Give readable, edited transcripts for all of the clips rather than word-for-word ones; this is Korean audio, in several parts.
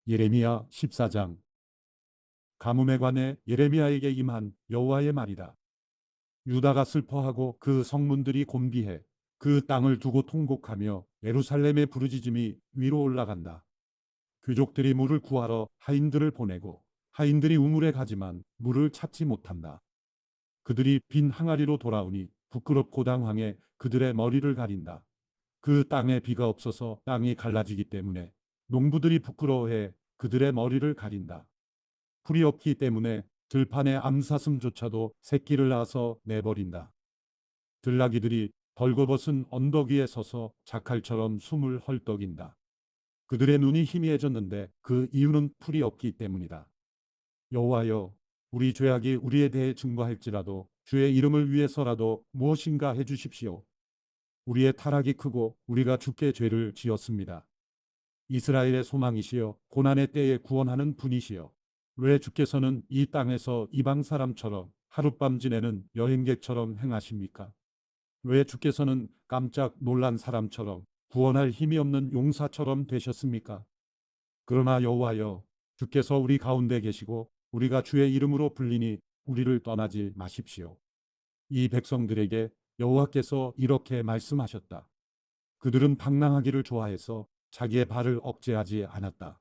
예레미야 14장. 가뭄에 관해 예레미야에게 임한 여호와의 말이다. 유다가 슬퍼하고 그 성문들이 곤비해 그 땅을 두고 통곡하며 예루살렘의 부르짖음이 위로 올라간다. 귀족들이 물을 구하러 하인들을 보내고 하인들이 우물에 가지만 물을 찾지 못한다. 그들이 빈 항아리로 돌아오니 부끄럽고 당황해 그들의 머리를 가린다. 그 땅에 비가 없어서 땅이 갈라지기 때문에 농부들이 부끄러워해 그들의 머리를 가린다. 풀이 없기 때문에 들판의 암사슴조차도 새끼를 낳아서 내버린다. 들나귀들이 벌거벗은 언덕 위에 서서 자칼처럼 숨을 헐떡인다. 그들의 눈이 희미해졌는데 그 이유는 풀이 없기 때문이다. 여호와여, 우리 죄악이 우리에 대해 증거할지라도 주의 이름을 위해서라도 무엇인가 해주십시오. 우리의 타락이 크고 우리가 주께 죄를 지었습니다. 이스라엘의 소망이시여 고난의 때에 구원하는 분이시여 왜 주께서는 이 땅에서 이방 사람처럼 하룻밤 지내는 여행객처럼 행하십니까? 왜 주께서는 깜짝 놀란 사람처럼 구원할 힘이 없는 용사처럼 되셨습니까? 그러나 여호와여, 주께서 우리 가운데 계시고 우리가 주의 이름으로 불리니 우리를 떠나지 마십시오. 이 백성들에게 여호와께서 이렇게 말씀하셨다. 그들은 방랑하기를 좋아해서 자기의 발을 억제하지 않았다.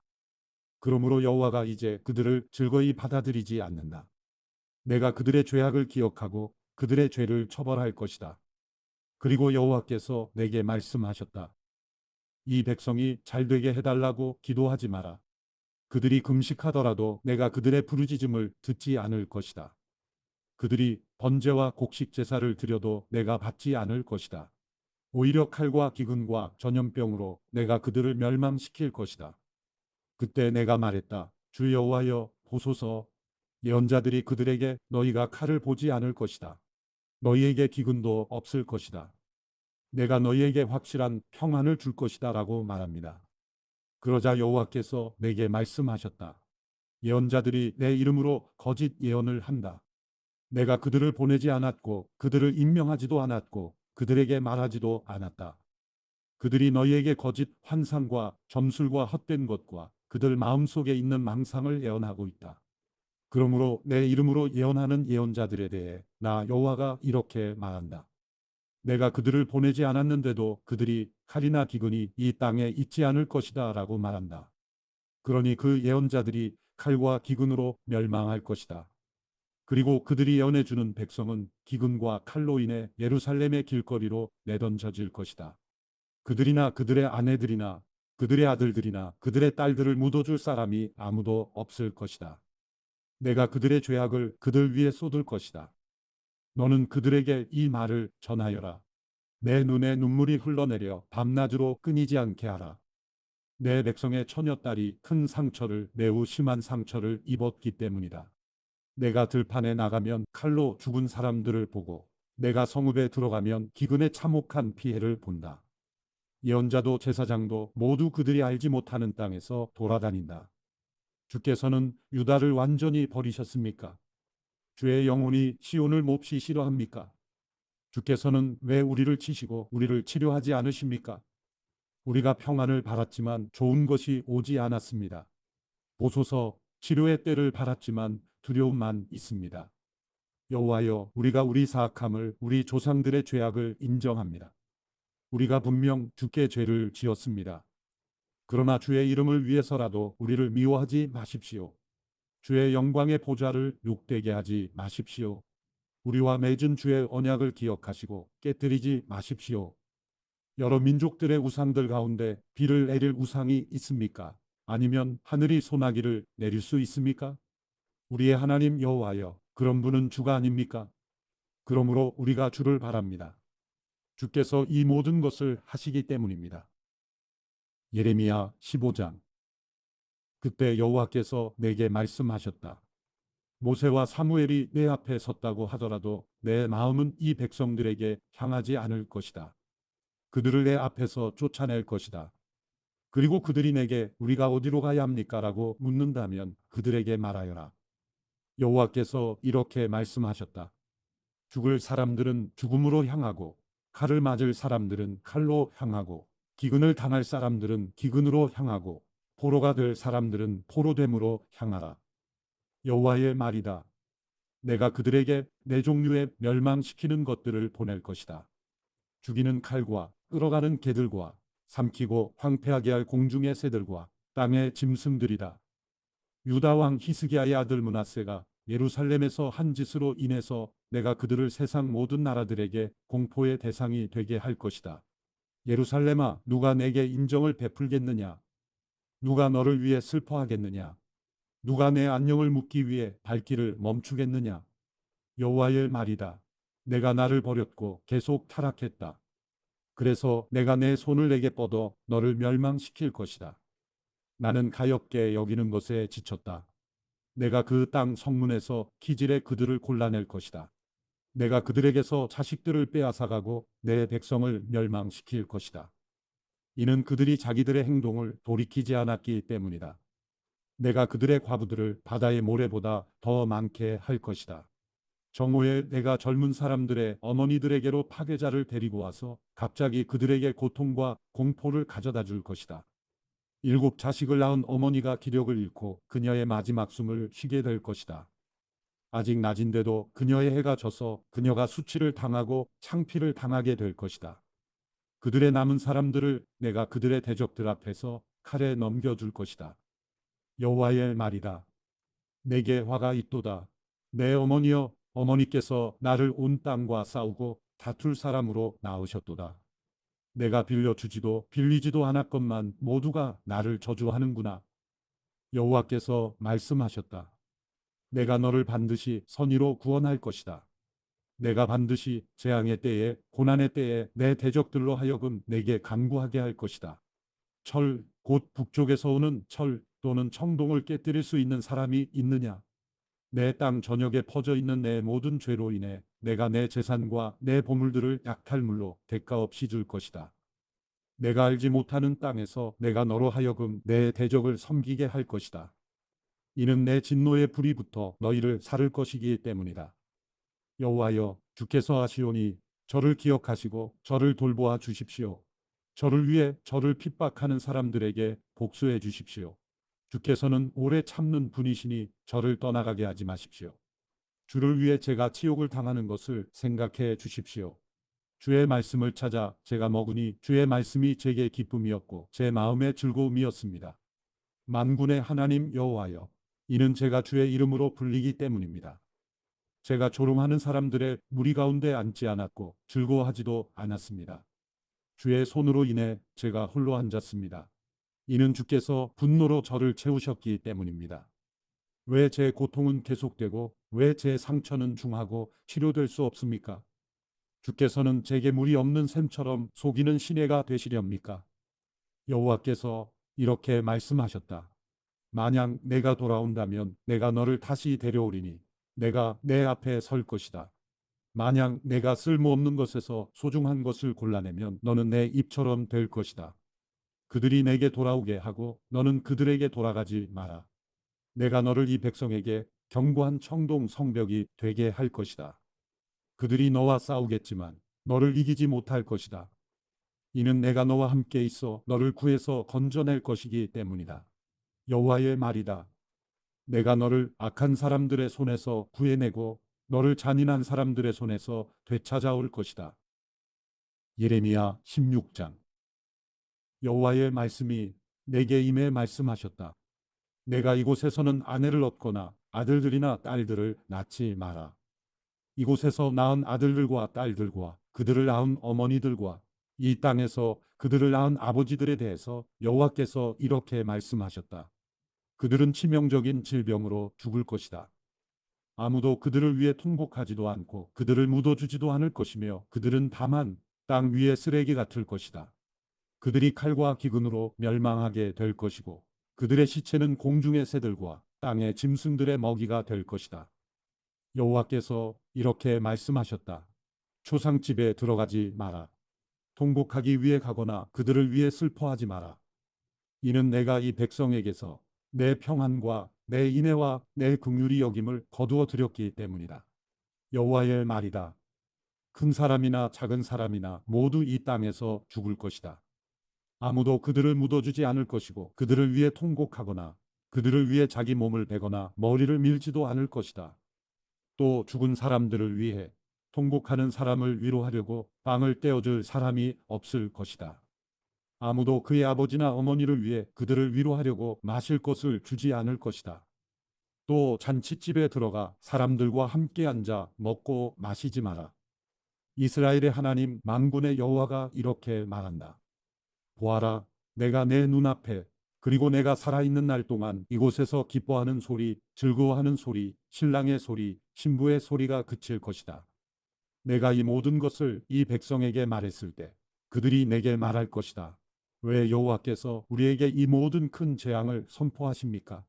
그러므로 여호와가 이제 그들을 즐거이 받아들이지 않는다. 내가 그들의 죄악을 기억하고 그들의 죄를 처벌할 것이다. 그리고 여호와께서 내게 말씀하셨다. 이 백성이 잘되게 해달라고 기도하지 마라. 그들이 금식하더라도 내가 그들의 부르짖음을 듣지 않을 것이다. 그들이 번제와 곡식 제사를 드려도 내가 받지 않을 것이다. 오히려 칼과 기근과 전염병으로 내가 그들을 멸망시킬 것이다. 그때 내가 말했다. 주 여호와여 보소서. 예언자들이 그들에게 너희가 칼을 보지 않을 것이다. 너희에게 기근도 없을 것이다. 내가 너희에게 확실한 평안을 줄 것이다 라고 말합니다. 그러자 여호와께서 내게 말씀하셨다. 예언자들이 내 이름으로 거짓 예언을 한다. 내가 그들을 보내지 않았고 그들을 임명하지도 않았고 그들에게 말하지도 않았다. 그들이 너희에게 거짓 환상과 점술과 헛된 것과 그들 마음속에 있는 망상을 예언하고 있다. 그러므로 내 이름으로 예언하는 예언자들에 대해 나 여호와가 이렇게 말한다. 내가 그들을 보내지 않았는데도 그들이 칼이나 기근이 이 땅에 있지 않을 것이다 라고 말한다. 그러니 그 예언자들이 칼과 기근으로 멸망할 것이다. 그리고 그들이 예언해주는 백성은 기근과 칼로 인해 예루살렘의 길거리로 내던져질 것이다. 그들이나 그들의 아내들이나 그들의 아들들이나 그들의 딸들을 묻어줄 사람이 아무도 없을 것이다. 내가 그들의 죄악을 그들 위에 쏟을 것이다. 너는 그들에게 이 말을 전하여라. 내 눈에 눈물이 흘러내려 밤낮으로 끊이지 않게 하라. 내 백성의 처녀딸이 큰 상처를 매우 심한 상처를 입었기 때문이다. 내가 들판에 나가면 칼로 죽은 사람들을 보고 내가 성읍에 들어가면 기근의 참혹한 피해를 본다. 예언자도 제사장도 모두 그들이 알지 못하는 땅에서 돌아다닌다. 주께서는 유다를 완전히 버리셨습니까? 주의 영혼이 시온을 몹시 싫어합니까? 주께서는 왜 우리를 치시고 우리를 치료하지 않으십니까? 우리가 평안을 바랐지만 좋은 것이 오지 않았습니다. 보소서, 치료의 때를 바랐지만 두려움만 있습니다. 여호와여, 우리가 우리 사악함을 우리 조상들의 죄악을 인정합니다. 우리가 분명 주께 죄를 지었습니다. 그러나 주의 이름을 위해서라도 우리를 미워하지 마십시오. 주의 영광의 보좌를 욕되게 하지 마십시오. 우리와 맺은 주의 언약을 기억하시고 깨뜨리지 마십시오. 여러 민족들의 우상들 가운데 비를 내릴 우상이 있습니까? 아니면 하늘이 소나기를 내릴 수 있습니까? 우리의 하나님 여호와여, 그런 분은 주가 아닙니까? 그러므로 우리가 주를 바랍니다. 주께서 이 모든 것을 하시기 때문입니다. 예레미야 15장. 그때 여호와께서 내게 말씀하셨다. 모세와 사무엘이 내 앞에 섰다고 하더라도 내 마음은 이 백성들에게 향하지 않을 것이다. 그들을 내 앞에서 쫓아낼 것이다. 그리고 그들이 내게 우리가 어디로 가야 합니까? 라고 묻는다면 그들에게 말하여라. 여호와께서 이렇게 말씀하셨다. 죽을 사람들은 죽음으로 향하고 칼을 맞을 사람들은 칼로 향하고 기근을 당할 사람들은 기근으로 향하고 포로가 될 사람들은 포로됨으로 향하라. 여호와의 말이다. 내가 그들에게 내 종류의 멸망시키는 것들을 보낼 것이다. 죽이는 칼과 끌어가는 개들과 삼키고 황폐하게 할 공중의 새들과 땅의 짐승들이다. 유다 왕 히스기야의 아들 므낫세가 예루살렘에서 한 짓으로 인해서 내가 그들을 세상 모든 나라들에게 공포의 대상이 되게 할 것이다. 예루살렘아, 누가 내게 인정을 베풀겠느냐? 누가 너를 위해 슬퍼하겠느냐? 누가 내 안녕을 묻기 위해 발길을 멈추겠느냐? 여호와의 말이다. 내가 나를 버렸고 계속 타락했다. 그래서 내가 내 손을 내게 뻗어 너를 멸망시킬 것이다. 나는 가엾게 여기는 것에 지쳤다. 내가 그 땅 성문에서 기질에 그들을 골라낼 것이다. 내가 그들에게서 자식들을 빼앗아가고 내 백성을 멸망시킬 것이다. 이는 그들이 자기들의 행동을 돌이키지 않았기 때문이다. 내가 그들의 과부들을 바다의 모래보다 더 많게 할 것이다. 정오에 내가 젊은 사람들의 어머니들에게로 파괴자를 데리고 와서 갑자기 그들에게 고통과 공포를 가져다 줄 것이다. 7 자식을 낳은 어머니가 기력을 잃고 그녀의 마지막 숨을 쉬게 될 것이다. 아직 낮인데도 그녀의 해가 져서 그녀가 수치를 당하고 창피를 당하게 될 것이다. 그들의 남은 사람들을 내가 그들의 대적들 앞에서 칼에 넘겨줄 것이다. 여호와의 말이다. 내게 화가 있도다. 내 어머니여, 어머니께서 나를 온 땅과 싸우고 다툴 사람으로 낳으셨도다. 내가 빌려주지도 빌리지도 않았건만 모두가 나를 저주하는구나. 여호와께서 말씀하셨다. 내가 너를 반드시 선의로 구원할 것이다. 내가 반드시 재앙의 때에 고난의 때에 내 대적들로 하여금 내게 간구하게 할 것이다. 철, 곧 북쪽에서 오는 철 또는 청동을 깨뜨릴 수 있는 사람이 있느냐? 내 땅 전역에 퍼져 있는 내 모든 죄로 인해 내가 내 재산과 내 보물들을 약탈물로 대가 없이 줄 것이다. 내가 알지 못하는 땅에서 내가 너로 하여금 내 대적을 섬기게 할 것이다. 이는 내 진노의 불이 붙어 너희를 살을 것이기 때문이다. 여호와여, 주께서 하시오니 저를 기억하시고 저를 돌보아 주십시오. 저를 위해 저를 핍박하는 사람들에게 복수해 주십시오. 주께서는 오래 참는 분이시니 저를 떠나가게 하지 마십시오. 주를 위해 제가 치욕을 당하는 것을 생각해 주십시오. 주의 말씀을 찾아 제가 먹으니 주의 말씀이 제게 기쁨이었고 제 마음의 즐거움이었습니다. 만군의 하나님 여호와여, 이는 제가 주의 이름으로 불리기 때문입니다. 제가 조롱하는 사람들의 무리 가운데 앉지 않았고 즐거워하지도 않았습니다. 주의 손으로 인해 제가 홀로 앉았습니다. 이는 주께서 분노로 저를 채우셨기 때문입니다. 왜 제 고통은 계속되고 왜 제 상처는 중하고 치료될 수 없습니까? 주께서는 제게 무리 없는 샘처럼 속이는 시내가 되시렵니까? 여호와께서 이렇게 말씀하셨다. 만약 내가 돌아온다면 내가 너를 다시 데려오리니 내가 내 앞에 설 것이다. 만약 내가 쓸모없는 것에서 소중한 것을 골라내면 너는 내 입처럼 될 것이다. 그들이 내게 돌아오게 하고 너는 그들에게 돌아가지 마라. 내가 너를 이 백성에게 견고한 청동 성벽이 되게 할 것이다. 그들이 너와 싸우겠지만 너를 이기지 못할 것이다. 이는 내가 너와 함께 있어 너를 구해서 건져낼 것이기 때문이다. 여호와의 말이다. 내가 너를 악한 사람들의 손에서 구해내고 너를 잔인한 사람들의 손에서 되찾아올 것이다. 예레미야 16장. 여호와의 말씀이 내게 임해 말씀하셨다. 내가 이곳에서는 아내를 얻거나 아들들이나 딸들을 낳지 마라. 이곳에서 낳은 아들들과 딸들과 그들을 낳은 어머니들과 이 땅에서 그들을 낳은 아버지들에 대해서 여호와께서 이렇게 말씀하셨다. 그들은 치명적인 질병으로 죽을 것이다. 아무도 그들을 위해 통곡하지도 않고 그들을 묻어주지도 않을 것이며 그들은 다만 땅 위의 쓰레기 같을 것이다. 그들이 칼과 기근으로 멸망하게 될 것이고 그들의 시체는 공중의 새들과 땅의 짐승들의 먹이가 될 것이다. 여호와께서 이렇게 말씀하셨다. 초상집에 들어가지 마라. 통곡하기 위해 가거나 그들을 위해 슬퍼하지 마라. 이는 내가 이 백성에게서 내 평안과 내 인애와 내 긍휼히 여김을 거두어 드렸기 때문이다. 여호와의 말이다. 큰 사람이나 작은 사람이나 모두 이 땅에서 죽을 것이다. 아무도 그들을 묻어주지 않을 것이고 그들을 위해 통곡하거나 그들을 위해 자기 몸을 베거나 머리를 밀지도 않을 것이다. 또 죽은 사람들을 위해 통곡하는 사람을 위로하려고 빵을 떼어줄 사람이 없을 것이다. 아무도 그의 아버지나 어머니를 위해 그들을 위로하려고 마실 것을 주지 않을 것이다. 또 잔치집에 들어가 사람들과 함께 앉아 먹고 마시지 마라. 이스라엘의 하나님 만군의 여호와가 이렇게 말한다. 보아라, 내가 내 눈앞에 그리고 내가 살아있는 날 동안 이곳에서 기뻐하는 소리, 즐거워하는 소리, 신랑의 소리, 신부의 소리가 그칠 것이다. 내가 이 모든 것을 이 백성에게 말했을 때 그들이 내게 말할 것이다. 왜 여호와께서 우리에게 이 모든 큰 재앙을 선포하십니까?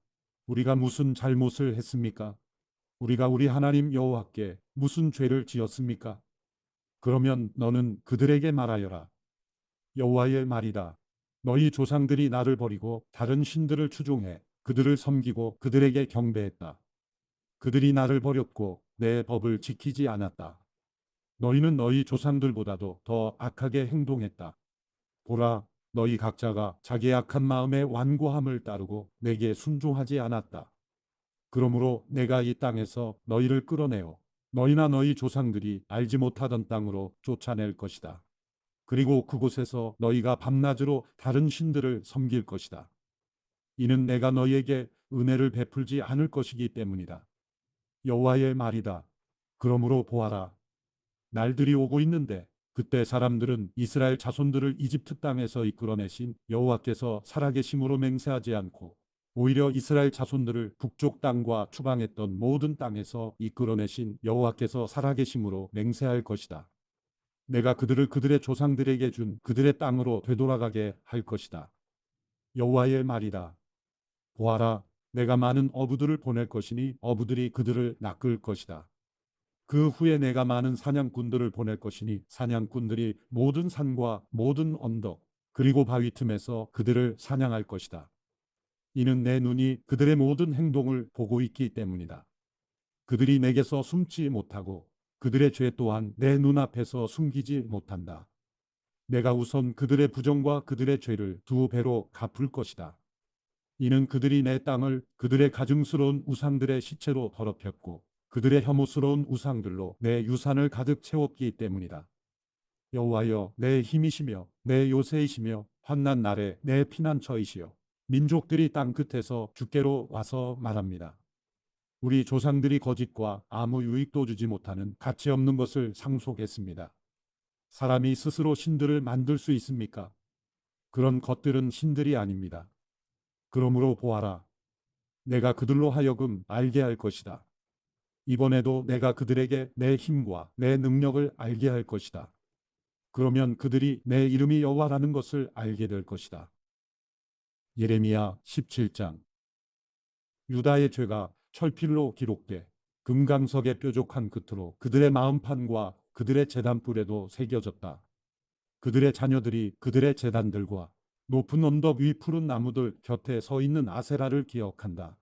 우리가 무슨 잘못을 했습니까? 우리가 우리 하나님 여호와께 무슨 죄를 지었습니까? 그러면 너는 그들에게 말하여라. 여호와의 말이다. 너희 조상들이 나를 버리고 다른 신들을 추종해 그들을 섬기고 그들에게 경배했다. 그들이 나를 버렸고 내 법을 지키지 않았다. 너희는 너희 조상들보다도 더 악하게 행동했다. 보라, 너희 각자가 자기의 악한 마음의 완고함을 따르고 내게 순종하지 않았다. 그러므로 내가 이 땅에서 너희를 끌어내어 너희나 너희 조상들이 알지 못하던 땅으로 쫓아낼 것이다. 그리고 그곳에서 너희가 밤낮으로 다른 신들을 섬길 것이다. 이는 내가 너희에게 은혜를 베풀지 않을 것이기 때문이다. 여호와의 말이다. 그러므로 보아라. 날들이 오고 있는데 그때 사람들은 이스라엘 자손들을 이집트 땅에서 이끌어내신 여호와께서 살아계심으로 맹세하지 않고 오히려 이스라엘 자손들을 북쪽 땅과 추방했던 모든 땅에서 이끌어내신 여호와께서 살아계심으로 맹세할 것이다. 내가 그들을 그들의 조상들에게 준 그들의 땅으로 되돌아가게 할 것이다. 여호와의 말이다. 보아라, 내가 많은 어부들을 보낼 것이니 어부들이 그들을 낚을 것이다. 그 후에 내가 많은 사냥꾼들을 보낼 것이니 사냥꾼들이 모든 산과 모든 언덕 그리고 바위 틈에서 그들을 사냥할 것이다. 이는 내 눈이 그들의 모든 행동을 보고 있기 때문이다. 그들이 내게서 숨지 못하고 그들의 죄 또한 내 눈앞에서 숨기지 못한다. 내가 우선 그들의 부정과 그들의 죄를 두 배로 갚을 것이다. 이는 그들이 내 땅을 그들의 가증스러운 우상들의 시체로 더럽혔고 그들의 혐오스러운 우상들로 내 유산을 가득 채웠기 때문이다. 여호와여, 내 힘이시며 내 요새이시며 환난 날에 내 피난처이시여 민족들이 땅 끝에서 주께로 와서 말합니다. 우리 조상들이 거짓과 아무 유익도 주지 못하는 가치 없는 것을 상속했습니다. 사람이 스스로 신들을 만들 수 있습니까? 그런 것들은 신들이 아닙니다. 그러므로 보아라. 내가 그들로 하여금 알게 할 것이다. 이번에도 내가 그들에게 내 힘과 내 능력을 알게 할 것이다. 그러면 그들이 내 이름이 여호와라는 것을 알게 될 것이다. 예레미야 17장. 유다의 죄가 철필로 기록돼 금강석의 뾰족한 끝으로 그들의 마음판과 그들의 제단불에도 새겨졌다. 그들의 자녀들이 그들의 제단들과 높은 언덕 위 푸른 나무들 곁에 서 있는 아세라를 기억한다.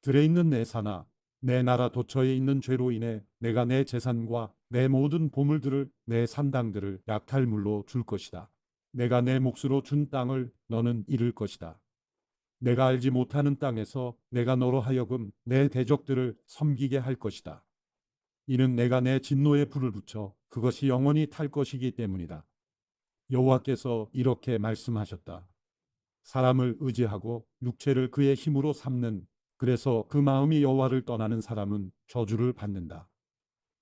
들에 있는 내 산아, 내 나라 도처에 있는 죄로 인해 내가 내 재산과 내 모든 보물들을 내 산당들을 약탈물로 줄 것이다. 내가 내 몫으로 준 땅을 너는 잃을 것이다. 내가 알지 못하는 땅에서 내가 너로 하여금 내 대적들을 섬기게 할 것이다. 이는 내가 내 진노에 불을 붙여 그것이 영원히 탈 것이기 때문이다. 여호와께서 이렇게 말씀하셨다. 사람을 의지하고 육체를 그의 힘으로 삼는 그래서 그 마음이 여호와를 떠나는 사람은 저주를 받는다.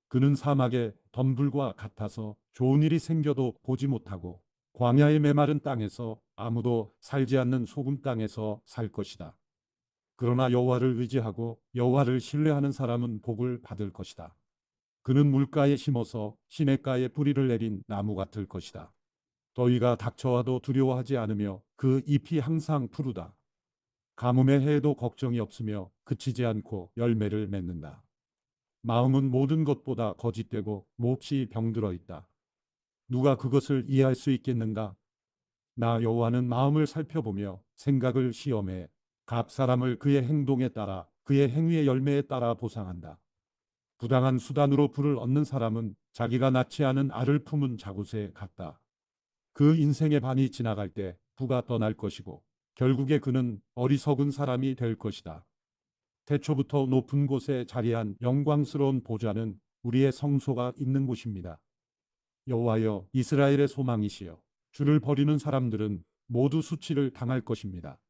그는 사막의 덤불과 같아서 좋은 일이 생겨도 보지 못하고 광야의 메마른 땅에서 아무도 살지 않는 소금 땅에서 살 것이다. 그러나 여호와를 의지하고 여호와를 신뢰하는 사람은 복을 받을 것이다. 그는 물가에 심어서 시냇가에 뿌리를 내린 나무 같을 것이다. 더위가 닥쳐와도 두려워하지 않으며 그 잎이 항상 푸르다. 가뭄의 해에도 걱정이 없으며 그치지 않고 열매를 맺는다. 마음은 모든 것보다 거짓되고 몹시 병들어 있다. 누가 그것을 이해할 수 있겠는가? 나 여호와는 마음을 살펴보며 생각을 시험해 각 사람을 그의 행동에 따라 그의 행위의 열매에 따라 보상한다. 부당한 수단으로 부를 얻는 사람은 자기가 낳지 않은 알을 품은 자굿에 같다. 그 인생의 반이 지나갈 때 부가 떠날 것이고 결국에 그는 어리석은 사람이 될 것이다. 태초부터 높은 곳에 자리한 영광스러운 보좌는 우리의 성소가 있는 곳입니다. 여호와여 이스라엘의 소망이시여 주를 버리는 사람들은 모두 수치를 당할 것입니다.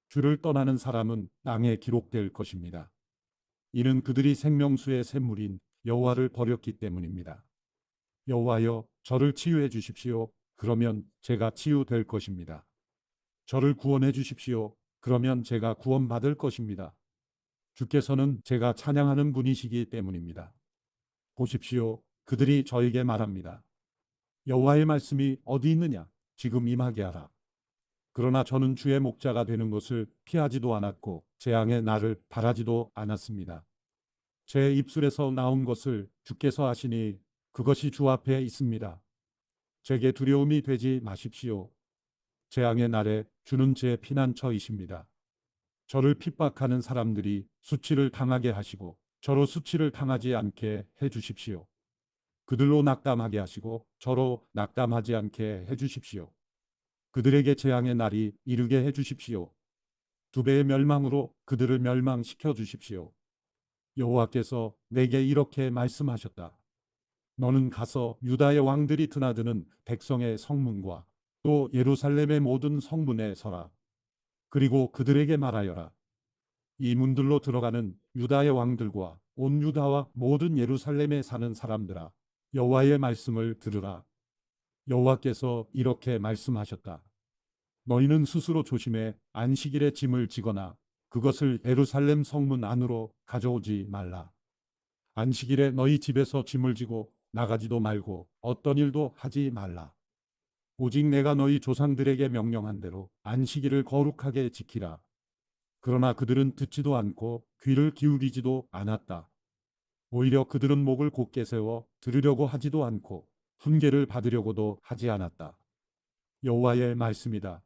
주를 떠나는 사람은 땅에 기록될 것입니다. 이는 그들이 생명수의 샘물인 여호와를 버렸기 때문입니다. 여호와여 저를 치유해 주십시오. 그러면 제가 치유될 것입니다. 저를 구원해 주십시오. 그러면 제가 구원받을 것입니다. 주께서는 제가 찬양하는 분이시기 때문입니다. 보십시오. 그들이 저에게 말합니다. 여호와의 말씀이 어디 있느냐? 지금 임하게 하라. 그러나 저는 주의 목자가 되는 것을 피하지도 않았고 재앙의 날을 바라지도 않았습니다. 제 입술에서 나온 것을 주께서 아시니 그것이 주 앞에 있습니다. 제게 두려움이 되지 마십시오. 재앙의 날에 주는 제 피난처이십니다. 저를 핍박하는 사람들이 수치를 당하게 하시고 저로 수치를 당하지 않게 해 주십시오. 그들로 낙담하게 하시고 저로 낙담하지 않게 해 주십시오. 그들에게 재앙의 날이 이르게 해 주십시오. 두 배의 멸망으로 그들을 멸망시켜 주십시오. 여호와께서 내게 이렇게 말씀하셨다. 너는 가서 유다의 왕들이 드나드는 백성의 성문과 또 예루살렘의 모든 성문에 서라. 그리고 그들에게 말하여라. 이 문들로 들어가는 유다의 왕들과 온 유다와 모든 예루살렘에 사는 사람들아, 여호와의 말씀을 들으라. 여호와께서 이렇게 말씀하셨다. 너희는 스스로 조심해 안식일에 짐을 지거나 그것을 예루살렘 성문 안으로 가져오지 말라. 안식일에 너희 집에서 짐을 지고 나가지도 말고 어떤 일도 하지 말라. 오직 내가 너희 조상들에게 명령한 대로 안식일을 거룩하게 지키라. 그러나 그들은 듣지도 않고 귀를 기울이지도 않았다. 오히려 그들은 목을 곧게 세워 들으려고 하지도 않고 훈계를 받으려고도 하지 않았다. 여호와의 말씀이다.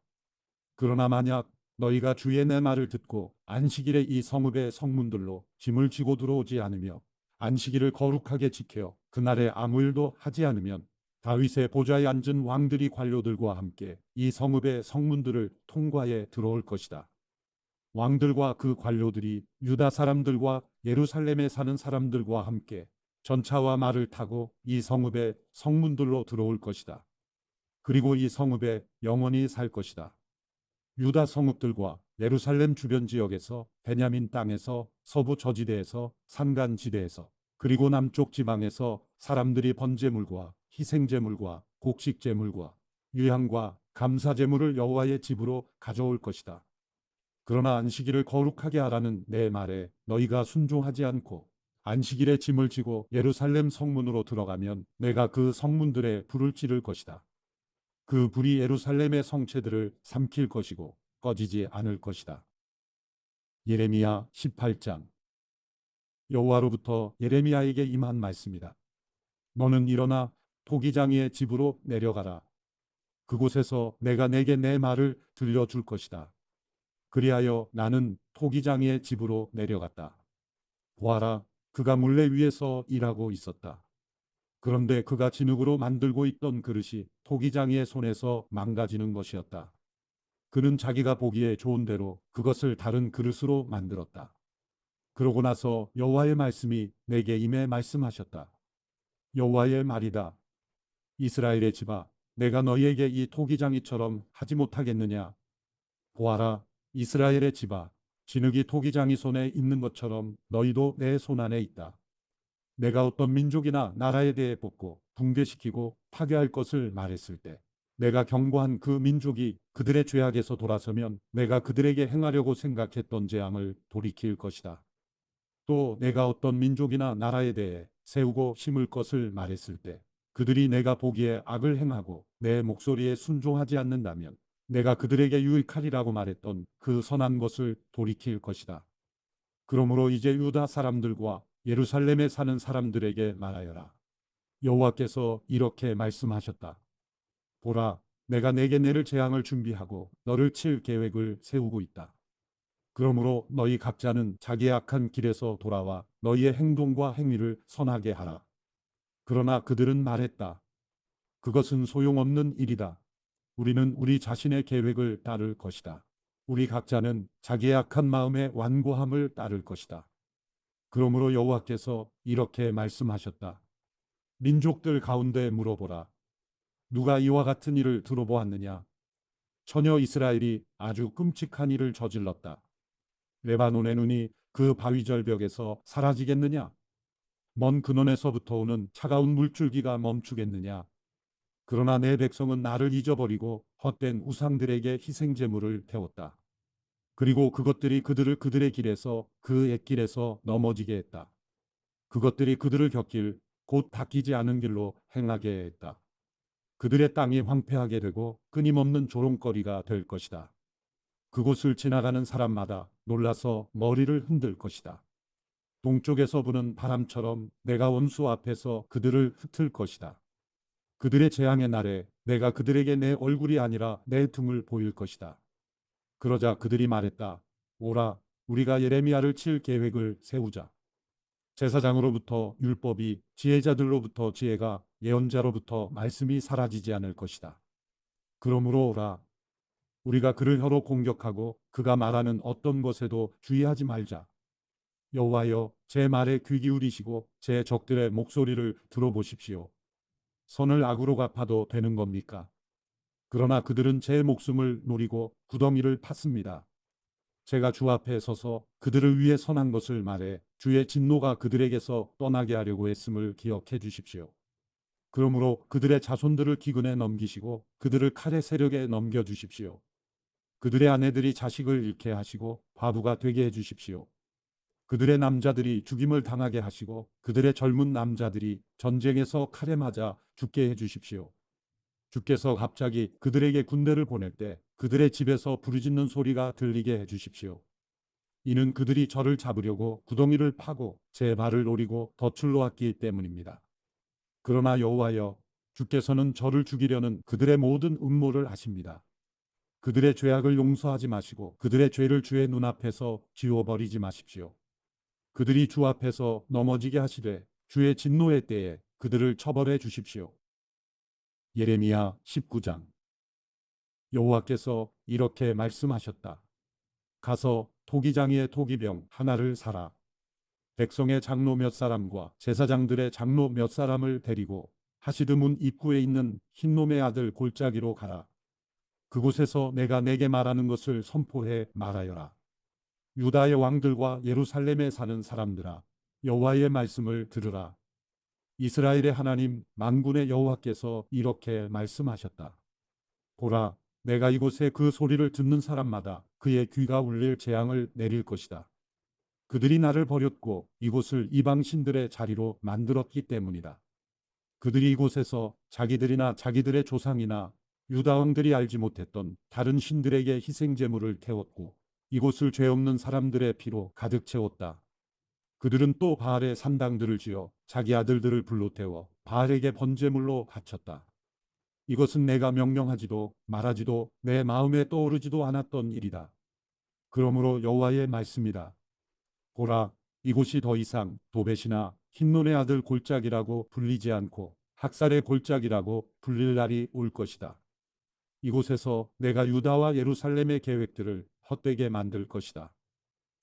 그러나 만약 너희가 주의 내 말을 듣고 안식일에 이 성읍의 성문들로 짐을 지고 들어오지 않으며 안식일을 거룩하게 지켜 그날에 아무 일도 하지 않으면 다윗의 보좌에 앉은 왕들이 관료들과 함께 이 성읍의 성문들을 통과해 들어올 것이다. 왕들과 그 관료들이 유다 사람들과 예루살렘에 사는 사람들과 함께 전차와 말을 타고 이 성읍의 성문들로 들어올 것이다. 그리고 이 성읍에 영원히 살 것이다. 유다 성읍들과 예루살렘 주변 지역에서 베냐민 땅에서 서부 저지대에서 산간지대에서 그리고 남쪽 지방에서 사람들이 번제물과 희생제물과 곡식제물과 유향과 감사제물을 여호와의 집으로 가져올 것이다. 그러나 안식일을 거룩하게 하라는 내 말에 너희가 순종하지 않고 안식일에 짐을 지고 예루살렘 성문으로 들어가면 내가 그 성문들에 불을 지를 것이다. 그 불이 예루살렘의 성체들을 삼킬 것이고 꺼지지 않을 것이다. 예레미야 18장. 여호와로부터 예레미야에게 임한 말씀이다. 너는 일어나 토기장이의 집으로 내려가라. 그곳에서 내가 내게 내 말을 들려줄 것이다. 그리하여 나는 토기장이의 집으로 내려갔다. 보아라, 그가 물레 위에서 일하고 있었다. 그런데 그가 진흙으로 만들고 있던 그릇이 토기장이의 손에서 망가지는 것이었다. 그는 자기가 보기에 좋은 대로 그것을 다른 그릇으로 만들었다. 그러고 나서 여호와의 말씀이 내게 임해 말씀하셨다. 여호와의 말이다. 이스라엘의 집아, 내가 너희에게 이 토기장이처럼 하지 못하겠느냐? 보아라, 이스라엘의 집아, 진흙이 토기장이 손에 있는 것처럼 너희도 내 손 안에 있다. 내가 어떤 민족이나 나라에 대해 뽑고 붕괴시키고 파괴할 것을 말했을 때 내가 경고한 그 민족이 그들의 죄악에서 돌아서면 내가 그들에게 행하려고 생각했던 재앙을 돌이킬 것이다. 또 내가 어떤 민족이나 나라에 대해 세우고 심을 것을 말했을 때 그들이 내가 보기에 악을 행하고 내 목소리에 순종하지 않는다면 내가 그들에게 유익하리라고 말했던 그 선한 것을 돌이킬 것이다. 그러므로 이제 유다 사람들과 예루살렘에 사는 사람들에게 말하여라. 여호와께서 이렇게 말씀하셨다. 보라, 내가 내게 내릴 재앙을 준비하고 너를 칠 계획을 세우고 있다. 그러므로 너희 각자는 자기의 악한 길에서 돌아와 너희의 행동과 행위를 선하게 하라. 그러나 그들은 말했다. 그것은 소용없는 일이다. 우리는 우리 자신의 계획을 따를 것이다. 우리 각자는 자기의 악한 마음의 완고함을 따를 것이다. 그러므로 여호와께서 이렇게 말씀하셨다. 민족들 가운데 물어보라. 누가 이와 같은 일을 들어보았느냐? 처녀 이스라엘이 아주 끔찍한 일을 저질렀다. 레바논의 눈이 그 바위 절벽에서 사라지겠느냐? 먼 근원에서부터 오는 차가운 물줄기가 멈추겠느냐? 그러나 내 백성은 나를 잊어버리고 헛된 우상들에게 희생제물을 태웠다. 그리고 그것들이 그들을 그들의 길에서 그 옛길에서 넘어지게 했다. 그것들이 그들을 곁길 곧 바뀌지 않은 길로 행하게 했다. 그들의 땅이 황폐하게 되고 끊임없는 조롱거리가 될 것이다. 그곳을 지나가는 사람마다 놀라서 머리를 흔들 것이다. 동쪽에서 부는 바람처럼 내가 원수 앞에서 그들을 흩을 것이다. 그들의 재앙의 날에 내가 그들에게 내 얼굴이 아니라 내 등을 보일 것이다. 그러자 그들이 말했다. 오라, 우리가 예레미야를 칠 계획을 세우자. 제사장으로부터 율법이, 지혜자들로부터 지혜가, 예언자로부터 말씀이 사라지지 않을 것이다. 그러므로 오라, 우리가 그를 혀로 공격하고 그가 말하는 어떤 것에도 주의하지 말자. 여호와여, 제 말에 귀 기울이시고 제 적들의 목소리를 들어보십시오. 선을 악으로 갚아도 되는 겁니까? 그러나 그들은 제 목숨을 노리고 구덩이를 팠습니다. 제가 주 앞에 서서 그들을 위해 선한 것을 말해 주의 진노가 그들에게서 떠나게 하려고 했음을 기억해 주십시오. 그러므로 그들의 자손들을 기근에 넘기시고 그들을 칼의 세력에 넘겨 주십시오. 그들의 아내들이 자식을 잃게 하시고 과부가 되게 해 주십시오. 그들의 남자들이 죽임을 당하게 하시고 그들의 젊은 남자들이 전쟁에서 칼에 맞아 죽게 해 주십시오. 주께서 갑자기 그들에게 군대를 보낼 때 그들의 집에서 부르짖는 소리가 들리게 해 주십시오. 이는 그들이 저를 잡으려고 구덩이를 파고 제 발을 노리고 덫을 놓았기 때문입니다. 그러나 여호와여, 주께서는 저를 죽이려는 그들의 모든 음모를 아십니다. 그들의 죄악을 용서하지 마시고 그들의 죄를 주의 눈앞에서 지워버리지 마십시오. 그들이 주 앞에서 넘어지게 하시되 주의 진노의 때에 그들을 처벌해 주십시오. 예레미야 19장. 여호와께서 이렇게 말씀하셨다. 가서 토기장이의 토기병 하나를 사라. 백성의 장로 몇 사람과 제사장들의 장로 몇 사람을 데리고 하시드 문 입구에 있는 흰놈의 아들 골짜기로 가라. 그곳에서 내가 내게 말하는 것을 선포해 말하여라. 유다의 왕들과 예루살렘에 사는 사람들아, 여호와의 말씀을 들으라. 이스라엘의 하나님 만군의 여호와께서 이렇게 말씀하셨다. 보라, 내가 이곳에 그 소리를 듣는 사람마다 그의 귀가 울릴 재앙을 내릴 것이다. 그들이 나를 버렸고 이곳을 이방 신들의 자리로 만들었기 때문이다. 그들이 이곳에서 자기들이나 자기들의 조상이나 유다 왕들이 알지 못했던 다른 신들에게 희생제물을 태웠고 이곳을 죄 없는 사람들의 피로 가득 채웠다. 그들은 또 바알의 산당들을 지어 자기 아들들을 불로 태워 바알에게 번제물로 바쳤다. 이것은 내가 명령하지도 말하지도 내 마음에 떠오르지도 않았던 일이다. 그러므로 여호와의 말씀이다. 보라, 이곳이 더 이상 도벳이나 흰논의 아들 골짜기라고 불리지 않고 학살의 골짜기라고 불릴 날이 올 것이다. 이곳에서 내가 유다와 예루살렘의 계획들을 헛되게 만들 것이다.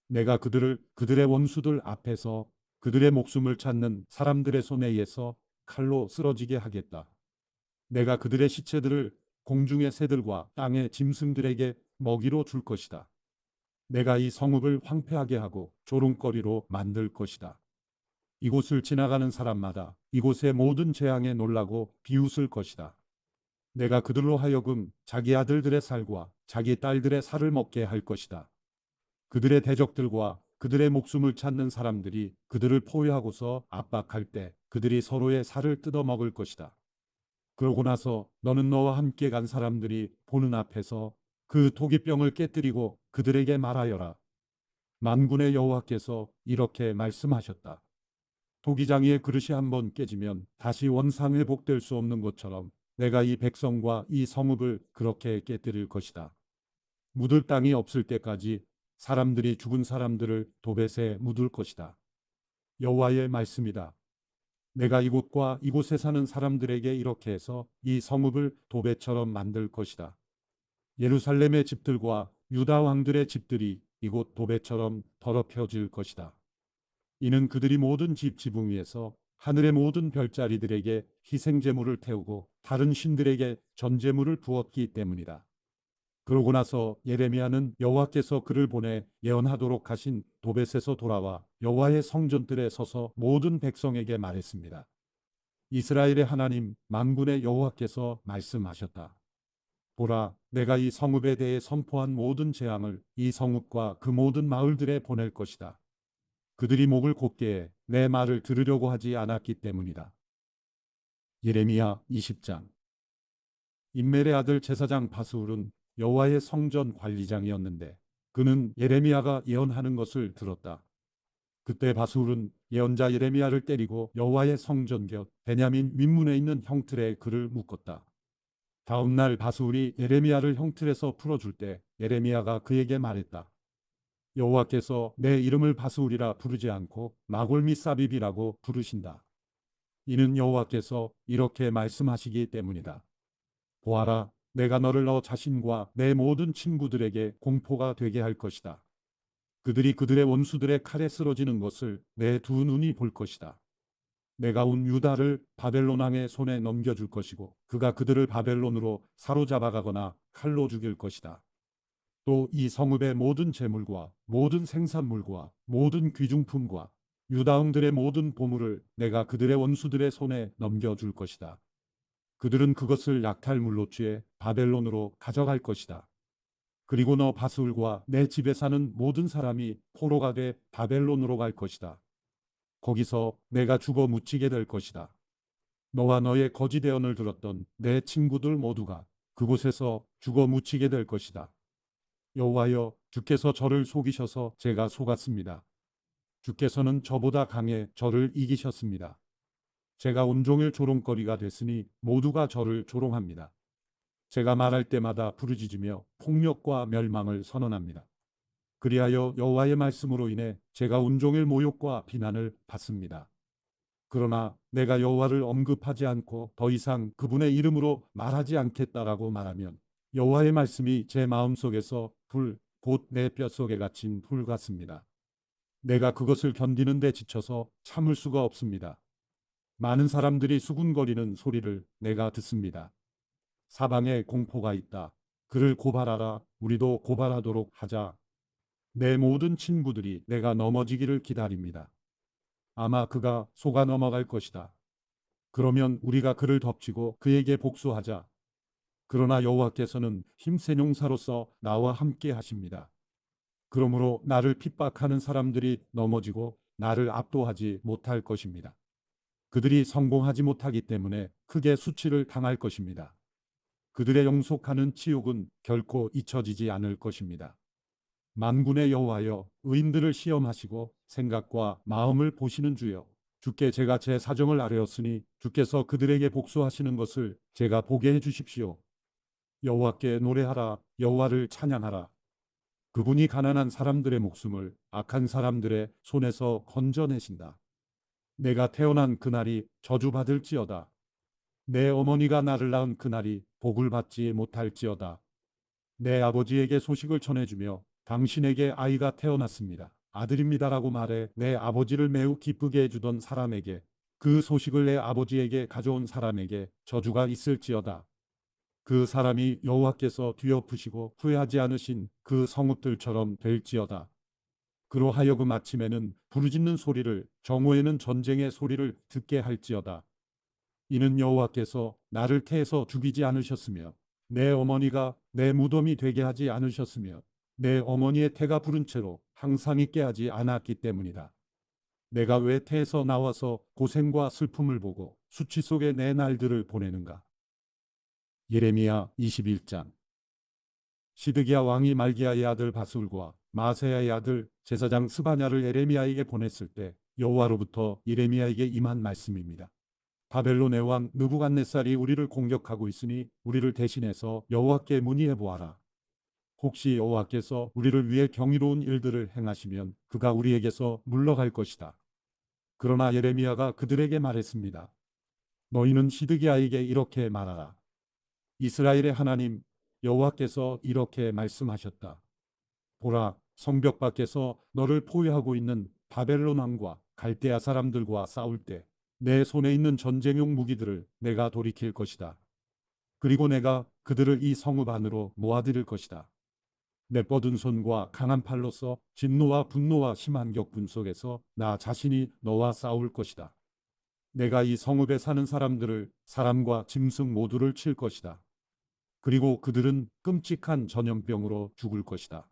내가 그들을 그들의 원수들 앞에서 그들의 목숨을 찾는 사람들의 손에 의해서 칼로 쓰러지게 하겠다. 내가 그들의 시체들을 공중의 새들과 땅의 짐승들에게 먹이로 줄 것이다. 내가 이 성읍을 황폐하게 하고 조롱거리로 만들 것이다. 이곳을 지나가는 사람마다 이곳의 모든 재앙에 놀라고 비웃을 것이다. 내가 그들로 하여금 자기 아들들의 살과 자기 딸들의 살을 먹게 할 것이다. 그들의 대적들과 그들의 목숨을 찾는 사람들이 그들을 포위하고서 압박할 때 그들이 서로의 살을 뜯어먹을 것이다. 그러고 나서 너는 너와 함께 간 사람들이 보는 앞에서 그 토기병을 깨뜨리고 그들에게 말하여라. 만군의 여호와께서 이렇게 말씀하셨다. 토기장이의 그릇이 한번 깨지면 다시 원상회복될 수 없는 것처럼 내가 이 백성과 이 성읍을 그렇게 깨뜨릴 것이다. 묻을 땅이 없을 때까지 사람들이 죽은 사람들을 도벳에 묻을 것이다. 여호와의 말씀이다. 내가 이곳과 이곳에 사는 사람들에게 이렇게 해서 이 성읍을 도배처럼 만들 것이다. 예루살렘의 집들과 유다 왕들의 집들이 이곳 도배처럼 더럽혀질 것이다. 이는 그들이 모든 집 지붕 위에서 하늘의 모든 별자리들에게 희생 제물을 태우고 다른 신들에게 전제물을 부었기 때문이다. 그러고 나서 예레미야는 여호와께서 그를 보내 예언하도록 하신 도벳에서 돌아와 여호와의 성전들에 서서 모든 백성에게 말했습니다. 이스라엘의 하나님 만군의 여호와께서 말씀하셨다. 보라, 내가 이 성읍에 대해 선포한 모든 재앙을 이 성읍과 그 모든 마을들에 보낼 것이다. 그들이 목을 곧게 해 내 말을 들으려고 하지 않았기 때문이다. 예레미야 20장. 임멜의 아들 제사장 바스울은 여호와의 성전 관리장이었는데 그는 예레미야가 예언하는 것을 들었다. 그때 바스울은 예언자 예레미야를 때리고 여호와의 성전 곁 베냐민 윗문에 있는 형틀에 그를 묶었다. 다음 날 바스울이 예레미야를 형틀에서 풀어줄 때 예레미야가 그에게 말했다. 여호와께서 내 이름을 바스울이라 부르지 않고 마골 및 사빕이라고 부르신다. 이는 여호와께서 이렇게 말씀하시기 때문이다. 보아라, 내가 너를 너 자신과 내 모든 친구들에게 공포가 되게 할 것이다. 그들이 그들의 원수들의 칼에 쓰러지는 것을 내 두 눈이 볼 것이다. 내가 온 유다를 바벨론 왕의 손에 넘겨줄 것이고 그가 그들을 바벨론으로 사로잡아가거나 칼로 죽일 것이다. 또 이 성읍의 모든 재물과 모든 생산물과 모든 귀중품과 유다왕들의 모든 보물을 내가 그들의 원수들의 손에 넘겨줄 것이다. 그들은 그것을 약탈물로 취해 바벨론으로 가져갈 것이다. 그리고 너 바스울과 내 집에 사는 모든 사람이 포로가 돼 바벨론으로 갈 것이다. 거기서 내가 죽어 묻히게 될 것이다. 너와 너의 거짓 예언을 들었던 내 친구들 모두가 그곳에서 죽어 묻히게 될 것이다. 여호와여, 주께서 저를 속이셔서 제가 속았습니다. 주께서는 저보다 강해 저를 이기셨습니다. 제가 온종일 조롱거리가 됐으니 모두가 저를 조롱합니다. 제가 말할 때마다 부르짖으며 폭력과 멸망을 선언합니다. 그리하여 여호와의 말씀으로 인해 제가 온종일 모욕과 비난을 받습니다. 그러나 내가 여호와를 언급하지 않고 더 이상 그분의 이름으로 말하지 않겠다라고 말하면 여호와의 말씀이 제 마음속에서 불, 곧 내 뼛속에 갇힌 불 같습니다. 내가 그것을 견디는 데 지쳐서 참을 수가 없습니다. 많은 사람들이 수군거리는 소리를 내가 듣습니다. 사방에 공포가 있다. 그를 고발하라. 우리도 고발하도록 하자. 내 모든 친구들이 내가 넘어지기를 기다립니다. 아마 그가 속아 넘어갈 것이다. 그러면 우리가 그를 덮치고 그에게 복수하자. 그러나 여호와께서는 힘센 용사로서 나와 함께 하십니다. 그러므로 나를 핍박하는 사람들이 넘어지고 나를 압도하지 못할 것입니다. 그들이 성공하지 못하기 때문에 크게 수치를 당할 것입니다. 그들의 영속하는 치욕은 결코 잊혀지지 않을 것입니다. 만군의 여호와여, 의인들을 시험하시고 생각과 마음을 보시는 주여, 주께 제가 제 사정을 아뢰었으니 주께서 그들에게 복수하시는 것을 제가 보게 해주십시오. 여호와께 노래하라. 여호와를 찬양하라. 그분이 가난한 사람들의 목숨을 악한 사람들의 손에서 건져내신다. 내가 태어난 그날이 저주받을지어다. 내 어머니가 나를 낳은 그날이 복을 받지 못할지어다. 내 아버지에게 소식을 전해주며 당신에게 아이가 태어났습니다. 아들입니다라고 말해 내 아버지를 매우 기쁘게 해주던 사람에게, 그 소식을 내 아버지에게 가져온 사람에게 저주가 있을지어다. 그 사람이 여호와께서 뒤엎으시고 후회하지 않으신 그 성읍들처럼 될지어다. 그로 하여금 아침에는 부르짖는 소리를, 정오에는 전쟁의 소리를 듣게 할지어다. 이는 여호와께서 나를 태에서 죽이지 않으셨으며 내 어머니가 내 무덤이 되게 하지 않으셨으며 내 어머니의 태가 부른 채로 항상 있게 하지 않았기 때문이다. 내가 왜 태에서 나와서 고생과 슬픔을 보고 수치 속에 내 날들을 보내는가? 예레미야 21장. 시드기야 왕이 말기야의 아들 바술과 마세야의 아들 제사장 스바냐를 예레미야에게 보냈을 때 여호와로부터 예레미야에게 임한 말씀입니다. 바벨론의 왕 느부갓네살이 우리를 공격하고 있으니 우리를 대신해서 여호와께 문의해 보아라. 혹시 여호와께서 우리를 위해 경이로운 일들을 행하시면 그가 우리에게서 물러갈 것이다. 그러나 예레미야가 그들에게 말했습니다. 너희는 시드기야에게 이렇게 말하라. 이스라엘의 하나님 여호와께서 이렇게 말씀하셨다. 보라, 성벽 밖에서 너를 포위하고 있는 바벨론 왕과 갈대아 사람들과 싸울 때 내 손에 있는 전쟁용 무기들을 내가 돌이킬 것이다. 그리고 내가 그들을 이 성읍 안으로 모아들일 것이다. 내 뻗은 손과 강한 팔로서 진노와 분노와 심한 격분 속에서 나 자신이 너와 싸울 것이다. 내가 이 성읍에 사는 사람들을 사람과 짐승 모두를 칠 것이다. 그리고 그들은 끔찍한 전염병으로 죽을 것이다.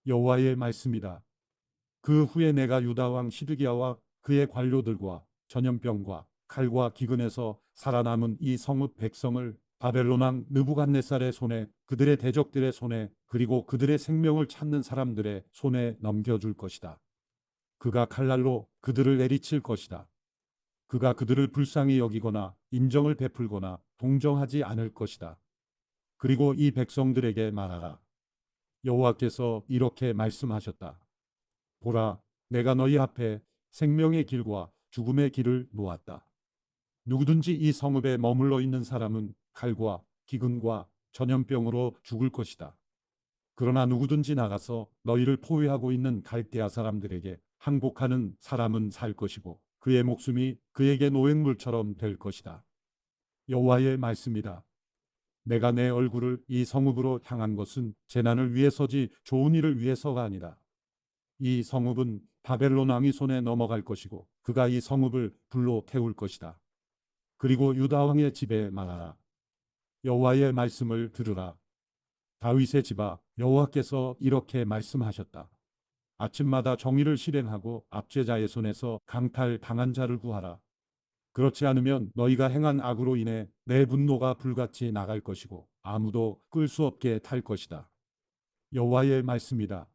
여호와의 말씀이다. 그 후에 내가 유다 왕 시드기야와 그의 관료들과 전염병과 칼과 기근에서 살아남은 이 성읍 백성을 바벨론 왕 느부갓네살의 손에, 그들의 대적들의 손에, 그리고 그들의 생명을 찾는 사람들의 손에 넘겨줄 것이다. 그가 칼날로 그들을 내리칠 것이다. 그가 그들을 불쌍히 여기거나 인정을 베풀거나 동정하지 않을 것이다. 그리고 이 백성들에게 말하라. 여호와께서 이렇게 말씀하셨다. 보라, 내가 너희 앞에 생명의 길과 죽음의 길을 놓았다. 누구든지 이 성읍에 머물러 있는 사람은 칼과 기근과 전염병으로 죽을 것이다. 그러나 누구든지 나가서 너희를 포위하고 있는 갈대아 사람들에게 항복하는 사람은 살 것이고 그의 목숨이 그에게 노획물처럼 될 것이다. 여호와의 말씀이다. 내가 내 얼굴을 이 성읍으로 향한 것은 재난을 위해서지 좋은 일을 위해서가 아니다. 이 성읍은 바벨론 왕의 손에 넘어갈 것이고 그가 이 성읍을 불로 태울 것이다. 그리고 유다 왕의 집에 말하라. 여호와의 말씀을 들으라. 다윗의 집아, 여호와께서 이렇게 말씀하셨다. 아침마다 정의를 실행하고 압제자의 손에서 강탈당한 자를 구하라. 그렇지 않으면 너희가 행한 악으로 인해 내 분노가 불같이 나갈 것이고 아무도 끌 수 없게 탈 것이다. 여호와의 말씀이다.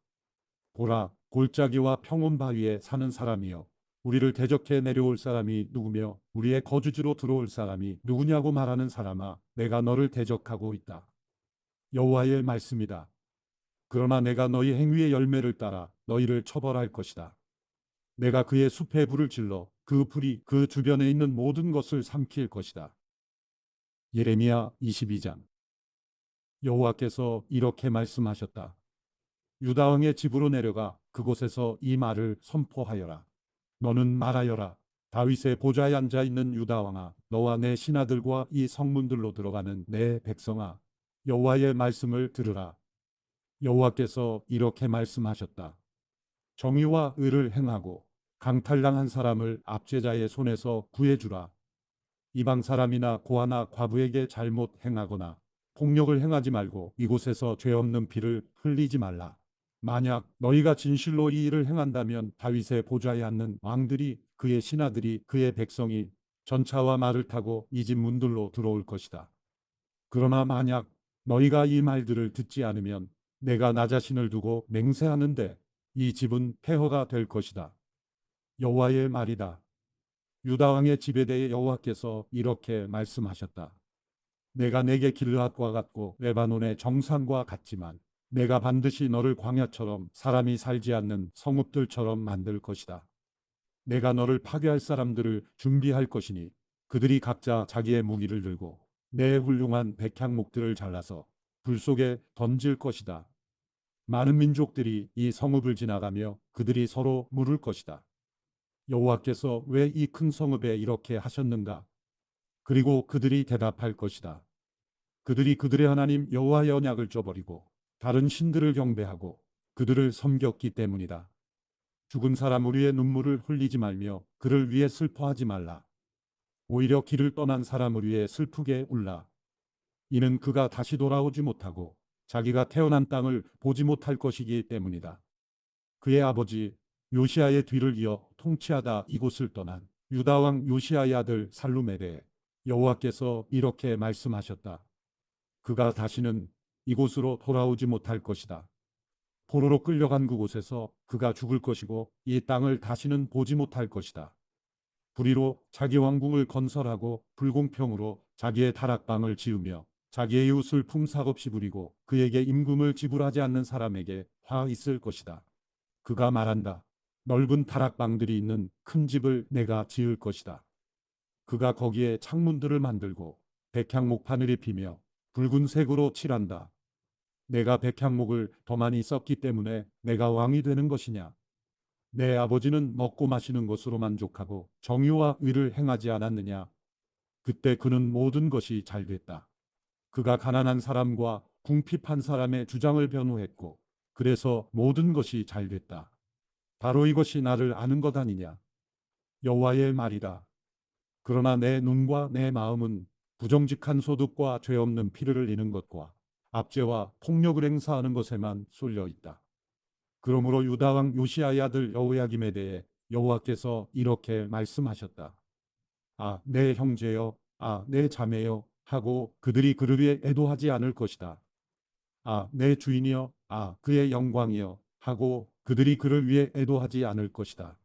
보라, 골짜기와 평온 바위에 사는 사람이여, 우리를 대적해 내려올 사람이 누구며 우리의 거주지로 들어올 사람이 누구냐고 말하는 사람아, 내가 너를 대적하고 있다. 여호와의 말씀이다. 그러나 내가 너희 행위의 열매를 따라 너희를 처벌할 것이다. 내가 그의 숲에 불을 질러 그 불이 그 주변에 있는 모든 것을 삼킬 것이다. 예레미야 22장. 여호와께서 이렇게 말씀하셨다. 유다 왕의 집으로 내려가 그곳에서 이 말을 선포하여라. 너는 말하여라. 다윗의 보좌에 앉아 있는 유다 왕아, 너와 내 신하들과 이 성문들로 들어가는 내 백성아, 여호와의 말씀을 들으라. 여호와께서 이렇게 말씀하셨다. 정의와 의를 행하고 강탈당한 사람을 압제자의 손에서 구해주라. 이방 사람이나 고아나 과부에게 잘못 행하거나 폭력을 행하지 말고 이곳에서 죄 없는 피를 흘리지 말라. 만약 너희가 진실로 이 일을 행한다면 다윗의 보좌에 앉는 왕들이, 그의 신하들이, 그의 백성이 전차와 말을 타고 이 집 문들로 들어올 것이다. 그러나 만약 너희가 이 말들을 듣지 않으면 내가 나 자신을 두고 맹세하는데 이 집은 폐허가 될 것이다. 여호와의 말이다. 유다 왕의 집에 대해 여호와께서 이렇게 말씀하셨다. 내가 내게 길앗과 같고 레바논의 정상과 같지만 내가 반드시 너를 광야처럼 사람이 살지 않는 성읍들처럼 만들 것이다. 내가 너를 파괴할 사람들을 준비할 것이니 그들이 각자 자기의 무기를 들고 내 훌륭한 백향목들을 잘라서 불 속에 던질 것이다. 많은 민족들이 이 성읍을 지나가며 그들이 서로 물을 것이다. 여호와께서 왜 이 큰 성읍에 이렇게 하셨는가? 그리고 그들이 대답할 것이다. 그들이 그들의 하나님 여호와의 언약을 저버리고 다른 신들을 경배하고 그들을 섬겼기 때문이다. 죽은 사람 우리의 눈물을 흘리지 말며 그를 위해 슬퍼하지 말라. 오히려 길을 떠난 사람을 위해 슬프게 울라. 이는 그가 다시 돌아오지 못하고 자기가 태어난 땅을 보지 못할 것이기 때문이다. 그의 아버지 요시아의 뒤를 이어 통치하다 이곳을 떠난 유다 왕 요시아의 아들 살룸에 대해 여호와께서 이렇게 말씀하셨다. 그가 다시는 이곳으로 돌아오지 못할 것이다. 포로로 끌려간 그곳에서 그가 죽을 것이고 이 땅을 다시는 보지 못할 것이다. 불의로 자기 왕궁을 건설하고 불공평으로 자기의 다락방을 지으며 자기의 이웃을 품삯없이 부리고 그에게 임금을 지불하지 않는 사람에게 화 있을 것이다. 그가 말한다. 넓은 다락방들이 있는 큰 집을 내가 지을 것이다. 그가 거기에 창문들을 만들고 백향목 바늘을 입히며 붉은색으로 칠한다. 내가 백향목을 더 많이 썼기 때문에 내가 왕이 되는 것이냐? 내 아버지는 먹고 마시는 것으로 만족하고 정의와 의를 행하지 않았느냐? 그때 그는 모든 것이 잘 됐다. 그가 가난한 사람과 궁핍한 사람의 주장을 변호했고 그래서 모든 것이 잘 됐다. 바로 이것이 나를 아는 것 아니냐? 여호와의 말이다. 그러나 내 눈과 내 마음은 부정직한 소득과 죄 없는 피를 흘리는 것과 압제와 폭력을 행사하는 것에만 쏠려 있다. 그러므로 유다 왕 요시야의 아들 여호야김에 대해 여호와께서 이렇게 말씀하셨다. 아, 내 형제여, 아, 내 자매여 하고 그들이 그를 위해 애도하지 않을 것이다. 아, 내 주인이여, 아, 그의 영광이여 하고 그들이 그를 위해 애도하지 않을 것이다.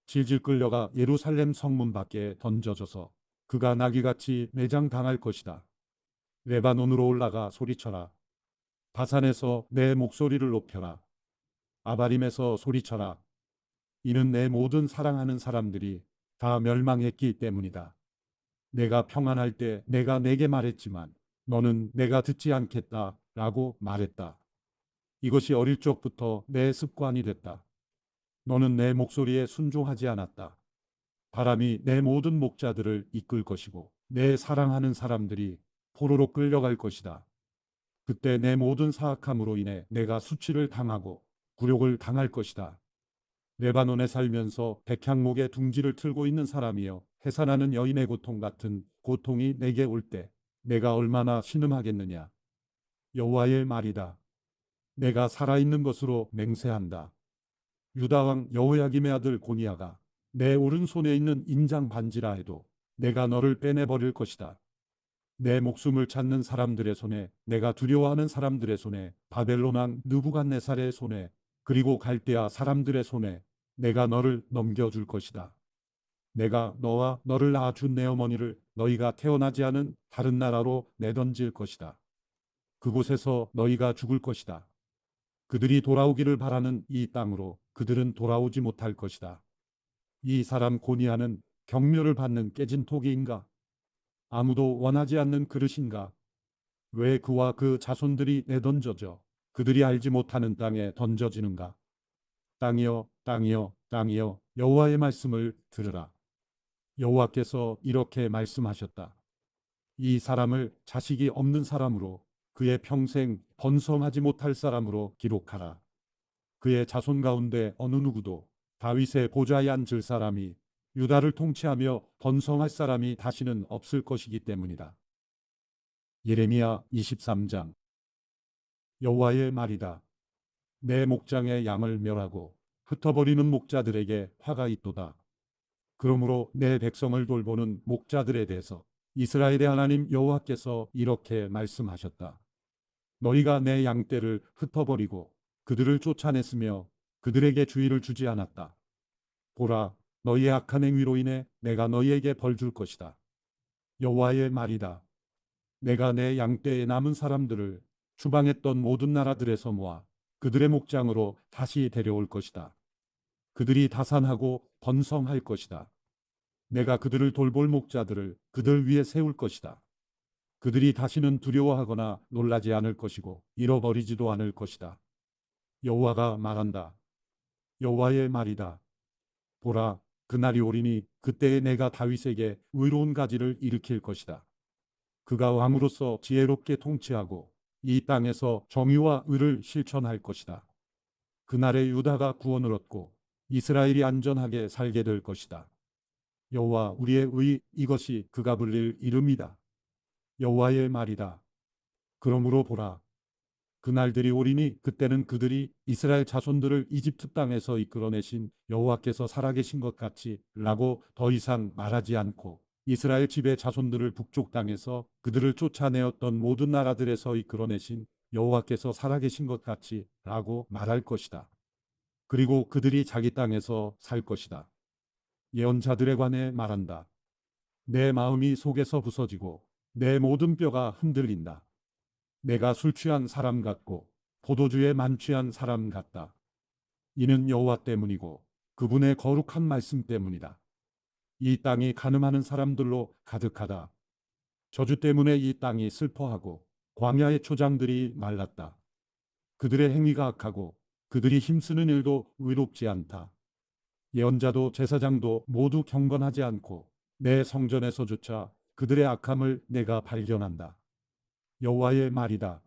질질 끌려가 예루살렘 성문 밖에 던져져서 그가 나귀같이 매장당할 것이다. 레바논으로 올라가 소리쳐라. 바산에서 내 목소리를 높여라. 아바림에서 소리쳐라. 이는 내 모든 사랑하는 사람들이 다 멸망했기 때문이다. 내가 평안할 때 내가 내게 말했지만 너는 내가 듣지 않겠다 라고 말했다. 이것이 어릴 적부터 내 습관이 됐다. 너는 내 목소리에 순종하지 않았다. 바람이 내 모든 목자들을 이끌 것이고 내 사랑하는 사람들이 포로로 끌려갈 것이다. 그때 내 모든 사악함으로 인해 내가 수치를 당하고 굴욕을 당할 것이다. 레바논에 살면서 백향목의 둥지를 틀고 있는 사람이여 해산하는 여인의 고통 같은 고통이 내게 올 때 내가 얼마나 신음하겠느냐. 여호와의 말이다. 내가 살아있는 것으로 맹세한다. 유다 왕 여호야김의 아들 고니야가 내 오른손에 있는 인장 반지라 해도 내가 너를 빼내버릴 것이다. 내 목숨을 찾는 사람들의 손에, 내가 두려워하는 사람들의 손에, 바벨론 왕 느부갓네살의 손에, 그리고 갈대아 사람들의 손에 내가 너를 넘겨줄 것이다. 내가 너와 너를 낳아준 내 어머니를 너희가 태어나지 않은 다른 나라로 내던질 것이다. 그곳에서 너희가 죽을 것이다. 그들이 돌아오기를 바라는 이 땅으로 그들은 돌아오지 못할 것이다. 이 사람 고니아는 경멸을 받는 깨진 토기인가? 아무도 원하지 않는 그릇인가? 왜 그와 그 자손들이 내던져져 그들이 알지 못하는 땅에 던져지는가? 땅이여, 땅이여, 땅이여, 여호와의 말씀을 들으라. 여호와께서 이렇게 말씀하셨다. 이 사람을 자식이 없는 사람으로 그의 평생 번성하지 못할 사람으로 기록하라. 그의 자손 가운데 어느 누구도 다윗의 보좌에 앉을 사람이 유다를 통치하며 번성할 사람이 다시는 없을 것이기 때문이다. 예레미야 23장. 여호와의 말이다. 내 목장의 양을 멸하고 흩어버리는 목자들에게 화가 있도다. 그러므로 내 백성을 돌보는 목자들에 대해서 이스라엘의 하나님 여호와께서 이렇게 말씀하셨다. 너희가 내 양떼를 흩어버리고 그들을 쫓아냈으며 그들에게 주의를 주지 않았다. 보라, 너희의 악한 행위로 인해 내가 너희에게 벌 줄 것이다. 여호와의 말이다. 내가 내 양떼에 남은 사람들을 추방했던 모든 나라들에서 모아 그들의 목장으로 다시 데려올 것이다. 그들이 다산하고 번성할 것이다. 내가 그들을 돌볼 목자들을 그들 위에 세울 것이다. 그들이 다시는 두려워하거나 놀라지 않을 것이고 잃어버리지도 않을 것이다. 여호와가 말한다. 여호와의 말이다. 보라, 그날이 오리니 그때에 내가 다윗에게 의로운 가지를 일으킬 것이다. 그가 왕으로서 지혜롭게 통치하고 이 땅에서 정의와 의를 실천할 것이다. 그날에 유다가 구원을 얻고 이스라엘이 안전하게 살게 될 것이다. 여호와 우리의 의, 이것이 그가 불릴 이름이다. 여호와의 말이다. 그러므로 보라, 그날들이 오리니 그때는 그들이 이스라엘 자손들을 이집트 땅에서 이끌어내신 여호와께서 살아계신 것 같이 라고 더 이상 말하지 않고 이스라엘 집의 자손들을 북쪽 땅에서 그들을 쫓아내었던 모든 나라들에서 이끌어내신 여호와께서 살아계신 것 같이 라고 말할 것이다. 그리고 그들이 자기 땅에서 살 것이다. 예언자들에 관해 말한다. 내 마음이 속에서 부서지고 내 모든 뼈가 흔들린다. 내가 술 취한 사람 같고 포도주에 만취한 사람 같다. 이는 여호와 때문이고 그분의 거룩한 말씀 때문이다. 이 땅이 간음하는 사람들로 가득하다. 저주 때문에 이 땅이 슬퍼하고 광야의 초장들이 말랐다. 그들의 행위가 악하고 그들이 힘쓰는 일도 의롭지 않다. 예언자도 제사장도 모두 경건하지 않고 내 성전에서조차 그들의 악함을 내가 발견한다. 여호와의 말이다.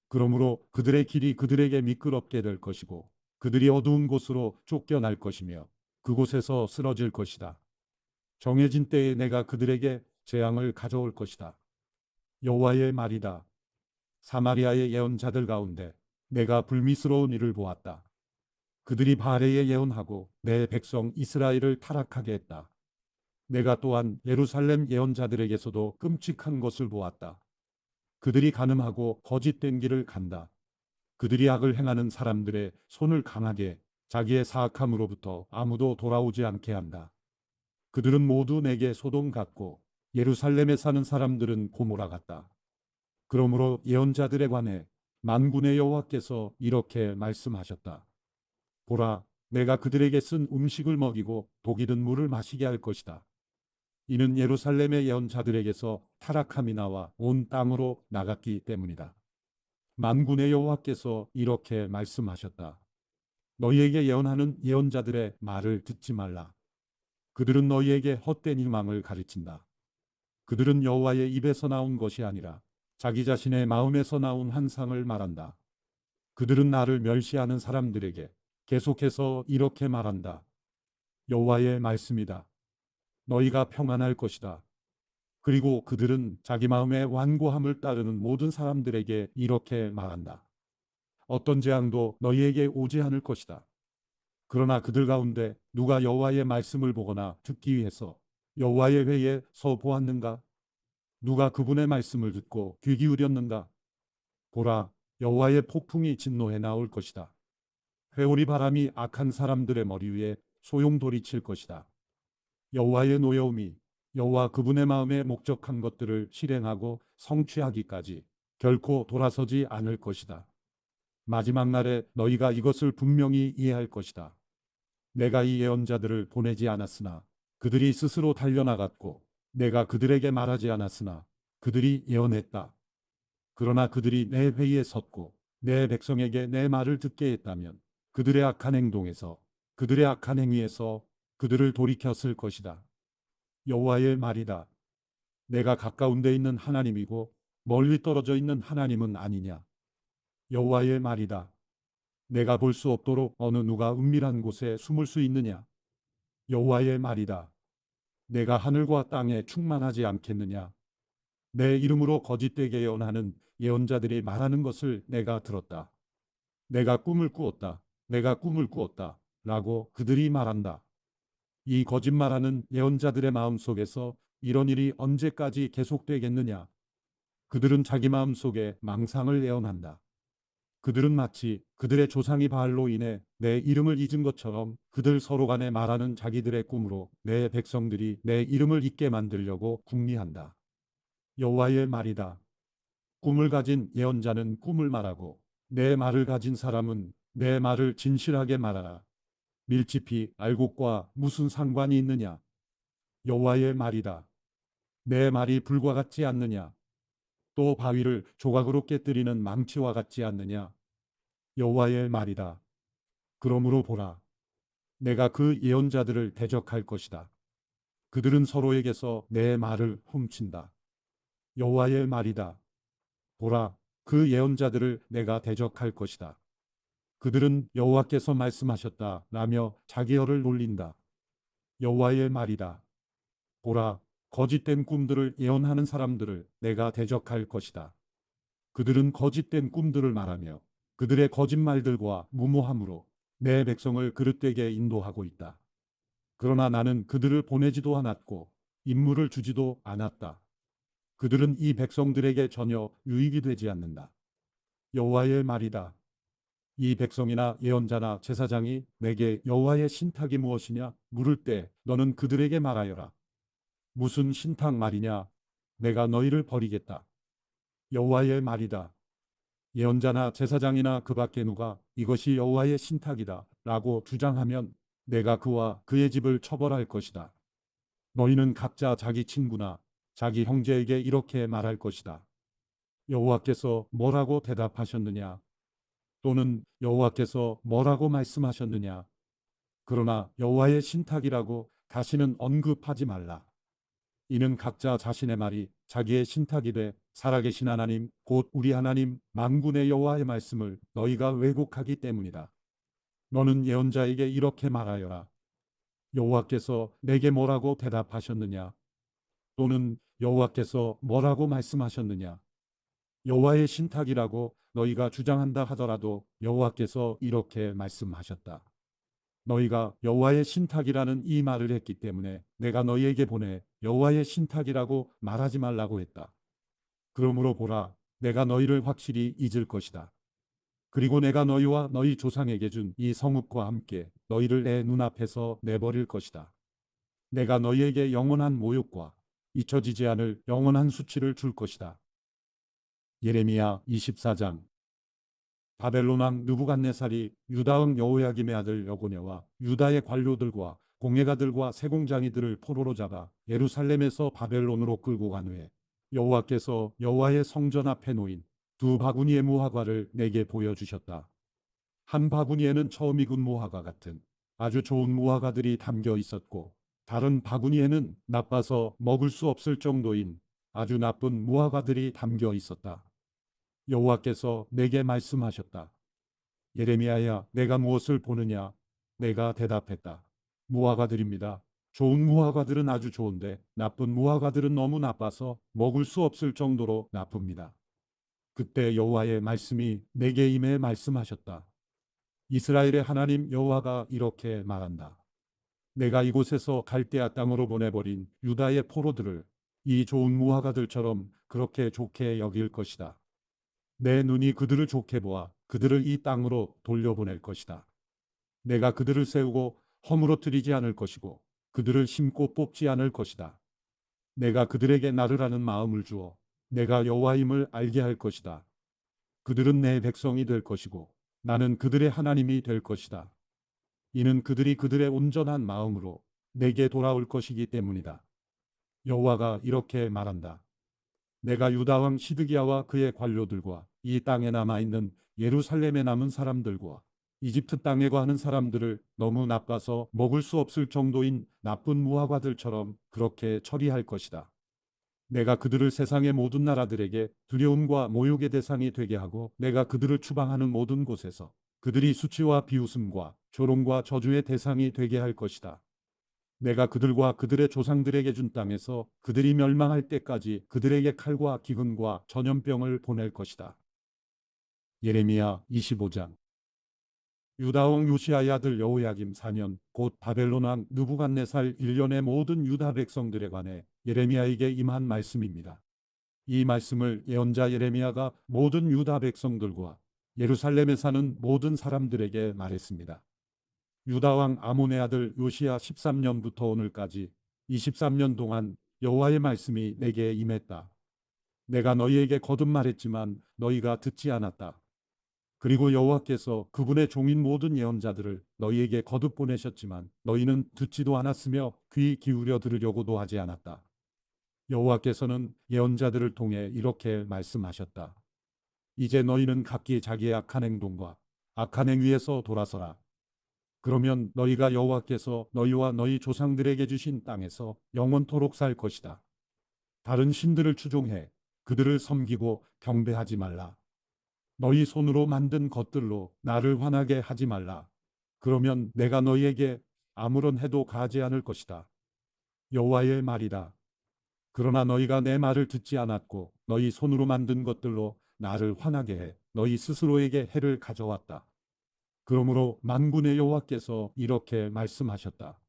그러므로 그들의 길이 그들에게 미끄럽게 될 것이고 그들이 어두운 곳으로 쫓겨날 것이며 그곳에서 쓰러질 것이다. 정해진 때에 내가 그들에게 재앙을 가져올 것이다. 여호와의 말이다. 사마리아의 예언자들 가운데 내가 불미스러운 일을 보았다. 그들이 바알에 예언하고 내 백성 이스라엘을 타락하게 했다. 내가 또한 예루살렘 예언자들에게서도 끔찍한 것을 보았다. 그들이 간음하고 거짓된 길을 간다. 그들이 악을 행하는 사람들의 손을 강하게 자기의 사악함으로부터 아무도 돌아오지 않게 한다. 그들은 모두 내게 소돔 같고 예루살렘에 사는 사람들은 고모라 같다. 그러므로 예언자들에 관해 만군의 여호와께서 이렇게 말씀하셨다. 보라, 내가 그들에게 쓴 음식을 먹이고 독이 든 물을 마시게 할 것이다. 이는 예루살렘의 예언자들에게서 타락함이 나와 온 땅으로 나갔기 때문이다. 만군의 여호와께서 이렇게 말씀하셨다. 너희에게 예언하는 예언자들의 말을 듣지 말라. 그들은 너희에게 헛된 희망을 가르친다. 그들은 여호와의 입에서 나온 것이 아니라 자기 자신의 마음에서 나온 환상을 말한다. 그들은 나를 멸시하는 사람들에게 계속해서 이렇게 말한다. 여호와의 말씀이다. 너희가 평안할 것이다. 그리고 그들은 자기 마음의 완고함을 따르는 모든 사람들에게 이렇게 말한다. 어떤 재앙도 너희에게 오지 않을 것이다. 그러나 그들 가운데 누가 여호와의 말씀을 보거나 듣기 위해서 여호와의 회에 서 보았는가? 누가 그분의 말씀을 듣고 귀 기울였는가? 보라, 여호와의 폭풍이 진노해 나올 것이다. 회오리 바람이 악한 사람들의 머리 위에 소용돌이칠 것이다. 여호와의 노여움이 여호와 그분의 마음에 목적한 것들을 실행하고 성취하기까지 결코 돌아서지 않을 것이다. 마지막 날에 너희가 이것을 분명히 이해할 것이다. 내가 이 예언자들을 보내지 않았으나 그들이 스스로 달려나갔고 내가 그들에게 말하지 않았으나 그들이 예언했다. 그러나 그들이 내 회의에 섰고 내 백성에게 내 말을 듣게 했다면 그들의 악한 행동에서 그들의 악한 행위에서 그들을 돌이켰을 것이다. 여호와의 말이다. 내가 가까운 데 있는 하나님이고 멀리 떨어져 있는 하나님은 아니냐. 여호와의 말이다. 내가 볼 수 없도록 어느 누가 은밀한 곳에 숨을 수 있느냐. 여호와의 말이다. 내가 하늘과 땅에 충만하지 않겠느냐. 내 이름으로 거짓되게 예언하는 예언자들이 말하는 것을 내가 들었다. 내가 꿈을 꾸었다. 내가 꿈을 꾸었다. 라고 그들이 말한다. 이 거짓말하는 예언자들의 마음속에서 이런 일이 언제까지 계속되겠느냐. 그들은 자기 마음속에 망상을 예언한다. 그들은 마치 그들의 조상이 바알로 인해 내 이름을 잊은 것처럼 그들 서로 간에 말하는 자기들의 꿈으로 내 백성들이 내 이름을 잊게 만들려고 궁리한다. 여호와의 말이다. 꿈을 가진 예언자는 꿈을 말하고 내 말을 가진 사람은 내 말을 진실하게 말하라. 밀짚이 알곡과 무슨 상관이 있느냐? 여호와의 말이다. 내 말이 불과 같지 않느냐? 또 바위를 조각으로 깨뜨리는 망치와 같지 않느냐? 여호와의 말이다. 그러므로 보라. 내가 그 예언자들을 대적할 것이다. 그들은 서로에게서 내 말을 훔친다. 여호와의 말이다. 보라, 그 예언자들을 내가 대적할 것이다. 그들은 여호와께서 말씀하셨다 라며 자기 혀를 놀린다. 여호와의 말이다. 보라, 거짓된 꿈들을 예언하는 사람들을 내가 대적할 것이다. 그들은 거짓된 꿈들을 말하며 그들의 거짓말들과 무모함으로 내 백성을 그릇되게 인도하고 있다. 그러나 나는 그들을 보내지도 않았고 임무를 주지도 않았다. 그들은 이 백성들에게 전혀 유익이 되지 않는다. 여호와의 말이다. 이 백성이나 예언자나 제사장이 내게 여호와의 신탁이 무엇이냐 물을 때 너는 그들에게 말하여라. 무슨 신탁 말이냐? 내가 너희를 버리겠다. 여호와의 말이다. 예언자나 제사장이나 그 밖에 누가 이것이 여호와의 신탁이다 라고 주장하면 내가 그와 그의 집을 처벌할 것이다. 너희는 각자 자기 친구나 자기 형제에게 이렇게 말할 것이다. 여호와께서 뭐라고 대답하셨느냐? 또는 여호와께서 뭐라고 말씀하셨느냐? 그러나 여호와의 신탁이라고 다시는 언급하지 말라. 이는 각자 자신의 말이 자기의 신탁이 돼 살아계신 하나님 곧 우리 하나님 만군의 여호와의 말씀을 너희가 왜곡하기 때문이다. 너는 예언자에게 이렇게 말하여라. 여호와께서 내게 뭐라고 대답하셨느냐? 또는 여호와께서 뭐라고 말씀하셨느냐? 여호와의 신탁이라고 너희가 주장한다 하더라도 여호와께서 이렇게 말씀하셨다. 너희가 여호와의 신탁이라는 이 말을 했기 때문에 내가 너희에게 보내 여호와의 신탁이라고 말하지 말라고 했다. 그러므로 보라, 내가 너희를 확실히 잊을 것이다. 그리고 내가 너희와 너희 조상에게 준 이 성읍과 함께 너희를 내 눈앞에서 내버릴 것이다. 내가 너희에게 영원한 모욕과 잊혀지지 않을 영원한 수치를 줄 것이다. 예레미야 24장. 바벨론 왕 느부갓네살이 유다 왕 여호야김의 아들 여고냐와 유다의 관료들과 공예가들과 세공장이들을 포로로 잡아 예루살렘에서 바벨론으로 끌고 간 후에 여호와께서 여호와의 성전 앞에 놓인 두 바구니의 무화과를 내게 보여주셨다. 한 바구니에는 처음 익은 무화과 같은 아주 좋은 무화과들이 담겨 있었고, 다른 바구니에는 나빠서 먹을 수 없을 정도인 아주 나쁜 무화과들이 담겨 있었다. 여호와께서 내게 말씀하셨다. 예레미야야, 내가 무엇을 보느냐? 내가 대답했다. 무화과들입니다. 좋은 무화과들은 아주 좋은데 나쁜 무화과들은 너무 나빠서 먹을 수 없을 정도로 나쁩니다. 그때 여호와의 말씀이 내게 임해 말씀하셨다. 이스라엘의 하나님 여호와가 이렇게 말한다. 내가 이곳에서 갈대아 땅으로 보내버린 유다의 포로들을 이 좋은 무화과들처럼 그렇게 좋게 여길 것이다. 내 눈이 그들을 좋게 보아 그들을 이 땅으로 돌려보낼 것이다. 내가 그들을 세우고 허물어뜨리지 않을 것이고 그들을 심고 뽑지 않을 것이다. 내가 그들에게 나를 아는 마음을 주어 내가 여호와임을 알게 할 것이다. 그들은 내 백성이 될 것이고 나는 그들의 하나님이 될 것이다. 이는 그들이 그들의 온전한 마음으로 내게 돌아올 것이기 때문이다. 여호와가 이렇게 말한다. 내가 유다 왕 시드기야와 그의 관료들과 이 땅에 남아있는 예루살렘에 남은 사람들과 이집트 땅에 거하는 사람들을 너무 나빠서 먹을 수 없을 정도인 나쁜 무화과들처럼 그렇게 처리할 것이다. 내가 그들을 세상의 모든 나라들에게 두려움과 모욕의 대상이 되게 하고 내가 그들을 추방하는 모든 곳에서 그들이 수치와 비웃음과 조롱과 저주의 대상이 되게 할 것이다. 내가 그들과 그들의 조상들에게 준 땅에서 그들이 멸망할 때까지 그들에게 칼과 기근과 전염병을 보낼 것이다. 예레미야 25장. 유다 왕 요시아의 아들 여호야김 4년 곧 바벨론 왕 느부갓네살 1년의 모든 유다 백성들에 관해 예레미야에게 임한 말씀입니다. 이 말씀을 예언자 예레미야가 모든 유다 백성들과 예루살렘에 사는 모든 사람들에게 말했습니다. 유다 왕 아몬의 아들 요시야 13년부터 오늘까지 23년 동안 여호와의 말씀이 내게 임했다. 내가 너희에게 거듭 말했지만 너희가 듣지 않았다. 그리고 여호와께서 그분의 종인 모든 예언자들을 너희에게 거듭 보내셨지만 너희는 듣지도 않았으며 귀 기울여 들으려고도 하지 않았다. 여호와께서는 예언자들을 통해 이렇게 말씀하셨다. 이제 너희는 각기 자기의 악한 행동과 악한 행위에서 돌아서라. 그러면 너희가 여호와께서 너희와 너희 조상들에게 주신 땅에서 영원토록 살 것이다. 다른 신들을 추종해 그들을 섬기고 경배하지 말라. 너희 손으로 만든 것들로 나를 화나게 하지 말라. 그러면 내가 너희에게 아무런 해도 가하지 않을 것이다. 여호와의 말이다. 그러나 너희가 내 말을 듣지 않았고 너희 손으로 만든 것들로 나를 화나게 해 너희 스스로에게 해를 가져왔다. 그러므로 만군의 여호와께서 이렇게 말씀하셨다.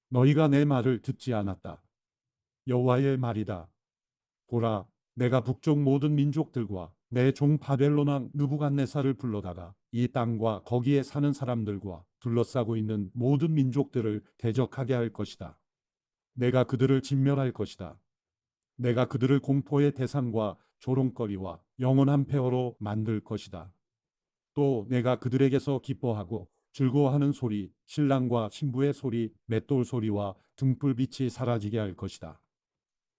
너희가 내 말을 듣지 않았다. 여호와의 말이다. 보라, 내가 북쪽 모든 민족들과 내 종 바벨론 왕 느부갓네살을 불러다가 이 땅과 거기에 사는 사람들과 둘러싸고 있는 모든 민족들을 대적하게 할 것이다. 내가 그들을 진멸할 것이다. 내가 그들을 공포의 대상과 조롱거리와 영원한 폐허로 만들 것이다. 또 내가 그들에게서 기뻐하고 즐거워하는 소리, 신랑과 신부의 소리, 맷돌 소리와 등불빛이 사라지게 할 것이다.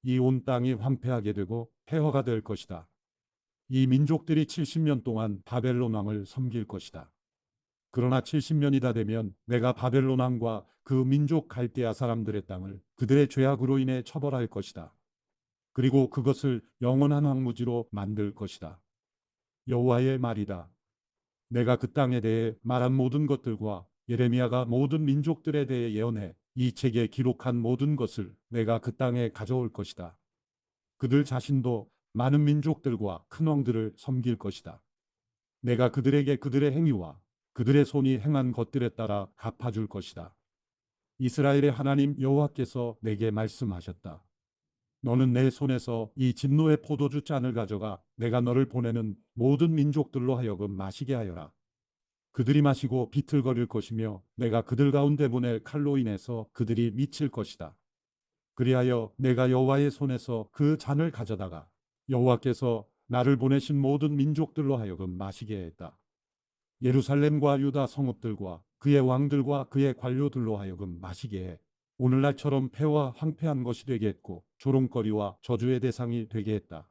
이 온 땅이 황폐하게 되고 폐허가 될 것이다. 이 민족들이 70년 동안 바벨론 왕을 섬길 것이다. 그러나 70년이 다 되면 내가 바벨론 왕과 그 민족 갈대아 사람들의 땅을 그들의 죄악으로 인해 처벌할 것이다. 그리고 그것을 영원한 황무지로 만들 것이다. 여호와의 말이다. 내가 그 땅에 대해 말한 모든 것들과 예레미야가 모든 민족들에 대해 예언해 이 책에 기록한 모든 것을 내가 그 땅에 가져올 것이다. 그들 자신도 많은 민족들과 큰 왕들을 섬길 것이다. 내가 그들에게 그들의 행위와 그들의 손이 행한 것들에 따라 갚아줄 것이다. 이스라엘의 하나님 여호와께서 내게 말씀하셨다. 너는 내 손에서 이 진노의 포도주 잔을 가져가 내가 너를 보내는 모든 민족들로 하여금 마시게 하여라. 그들이 마시고 비틀거릴 것이며 내가 그들 가운데 보낼 칼로 인해서 그들이 미칠 것이다. 그리하여 내가 여호와의 손에서 그 잔을 가져다가 여호와께서 나를 보내신 모든 민족들로 하여금 마시게 했다. 예루살렘과 유다 성읍들과 그의 왕들과 그의 관료들로 하여금 마시게 해 오늘날처럼 폐와 황폐한 것이 되게 했고 조롱거리와 저주의 대상이 되게 했다.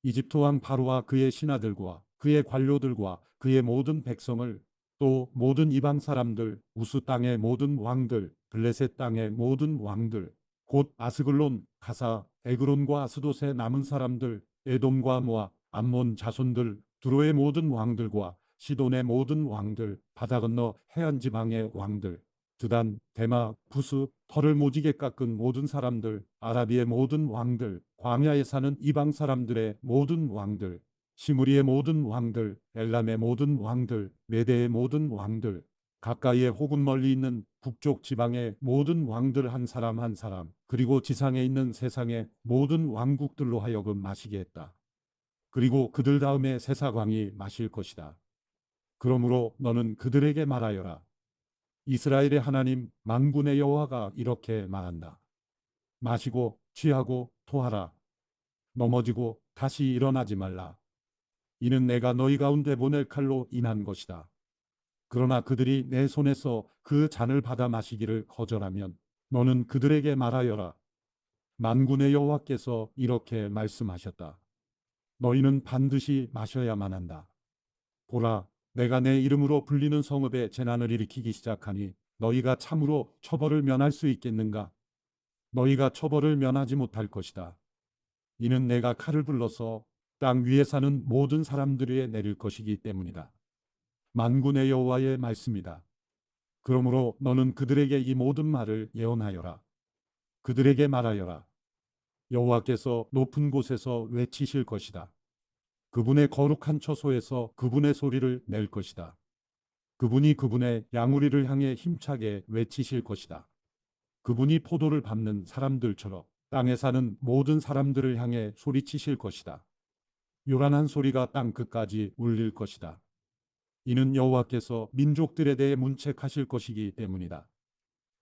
이집트 왕 바로와 그의 신하들과 그의 관료들과 그의 모든 백성을 또 모든 이방 사람들, 우스 땅의 모든 왕들, 블레셋 땅의 모든 왕들, 곧 아스글론, 가사, 에그론과 아스돗의 남은 사람들, 에돔과 모압, 암몬 자손들, 두로의 모든 왕들과 시돈의 모든 왕들, 바다 건너 해안 지방의 왕들, 드단, 데마, 부스, 털을 모지게 깎은 모든 사람들, 아라비의 모든 왕들, 광야에 사는 이방 사람들의 모든 왕들, 시무리의 모든 왕들, 엘람의 모든 왕들, 메대의 모든 왕들, 가까이에 혹은 멀리 있는 북쪽 지방의 모든 왕들 한 사람 한 사람, 그리고 지상에 있는 세상의 모든 왕국들로 하여금 마시게 했다. 그리고 그들 다음에 세사광이 마실 것이다. 그러므로 너는 그들에게 말하여라. 이스라엘의 하나님 만군의 여호와가 이렇게 말한다. 마시고 취하고 토하라. 넘어지고 다시 일어나지 말라. 이는 내가 너희 가운데 보낼 칼로 인한 것이다. 그러나 그들이 내 손에서 그 잔을 받아 마시기를 거절하면 너는 그들에게 말하여라. 만군의 여호와께서 이렇게 말씀하셨다. 너희는 반드시 마셔야만 한다. 보라, 내가 내 이름으로 불리는 성읍에 재난을 일으키기 시작하니 너희가 참으로 처벌을 면할 수 있겠는가? 너희가 처벌을 면하지 못할 것이다. 이는 내가 칼을 불러서 땅 위에 사는 모든 사람들 위에 내릴 것이기 때문이다. 만군의 여호와의 말씀이다. 그러므로 너는 그들에게 이 모든 말을 예언하여라. 그들에게 말하여라. 여호와께서 높은 곳에서 외치실 것이다. 그분의 거룩한 처소에서 그분의 소리를 낼 것이다. 그분이 그분의 양우리를 향해 힘차게 외치실 것이다. 그분이 포도를 밟는 사람들처럼 땅에 사는 모든 사람들을 향해 소리치실 것이다. 요란한 소리가 땅 끝까지 울릴 것이다. 이는 여호와께서 민족들에 대해 문책하실 것이기 때문이다.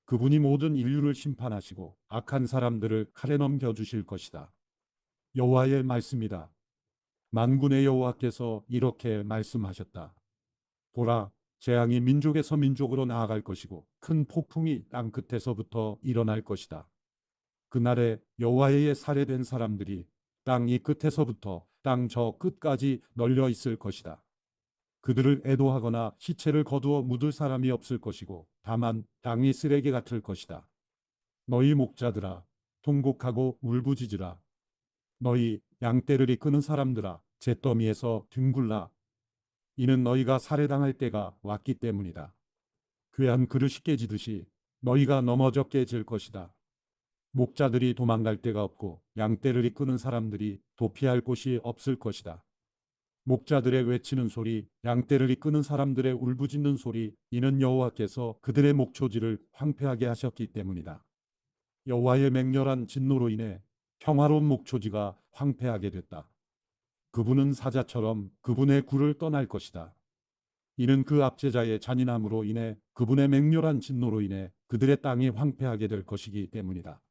그분이 모든 인류를 심판하시고 악한 사람들을 칼에 넘겨주실 것이다. 여호와의 말씀이다. 만군의 여호와께서 이렇게 말씀하셨다. 보라, 재앙이 민족에서 민족으로 나아갈 것이고 큰 폭풍이 땅 끝에서부터 일어날 것이다. 그날에 여호와의 살해된 사람들이 땅 이 끝에서부터 땅 저 끝까지 널려 있을 것이다. 그들을 애도하거나 시체를 거두어 묻을 사람이 없을 것이고 다만 땅이 쓰레기 같을 것이다. 너희 목자들아, 통곡하고 울부짖으라. 너희 양떼를 이끄는 사람들아, 잿더미에서 뒹굴라. 이는 너희가 살해당할 때가 왔기 때문이다. 괴한 그릇이 깨지듯이 너희가 넘어져 깨질 것이다. 목자들이 도망갈 데가 없고 양떼를 이끄는 사람들이 도피할 곳이 없을 것이다. 목자들의 외치는 소리, 양떼를 이끄는 사람들의 울부짖는 소리, 이는 여호와께서 그들의 목초지를 황폐하게 하셨기 때문이다. 여호와의 맹렬한 진노로 인해 평화로운 목초지가 황폐하게 됐다. 그분은 사자처럼 그분의 굴을 떠날 것이다. 이는 그 압제자의 잔인함으로 인해 그분의 맹렬한 진노로 인해 그들의 땅이 황폐하게 될 것이기 때문이다.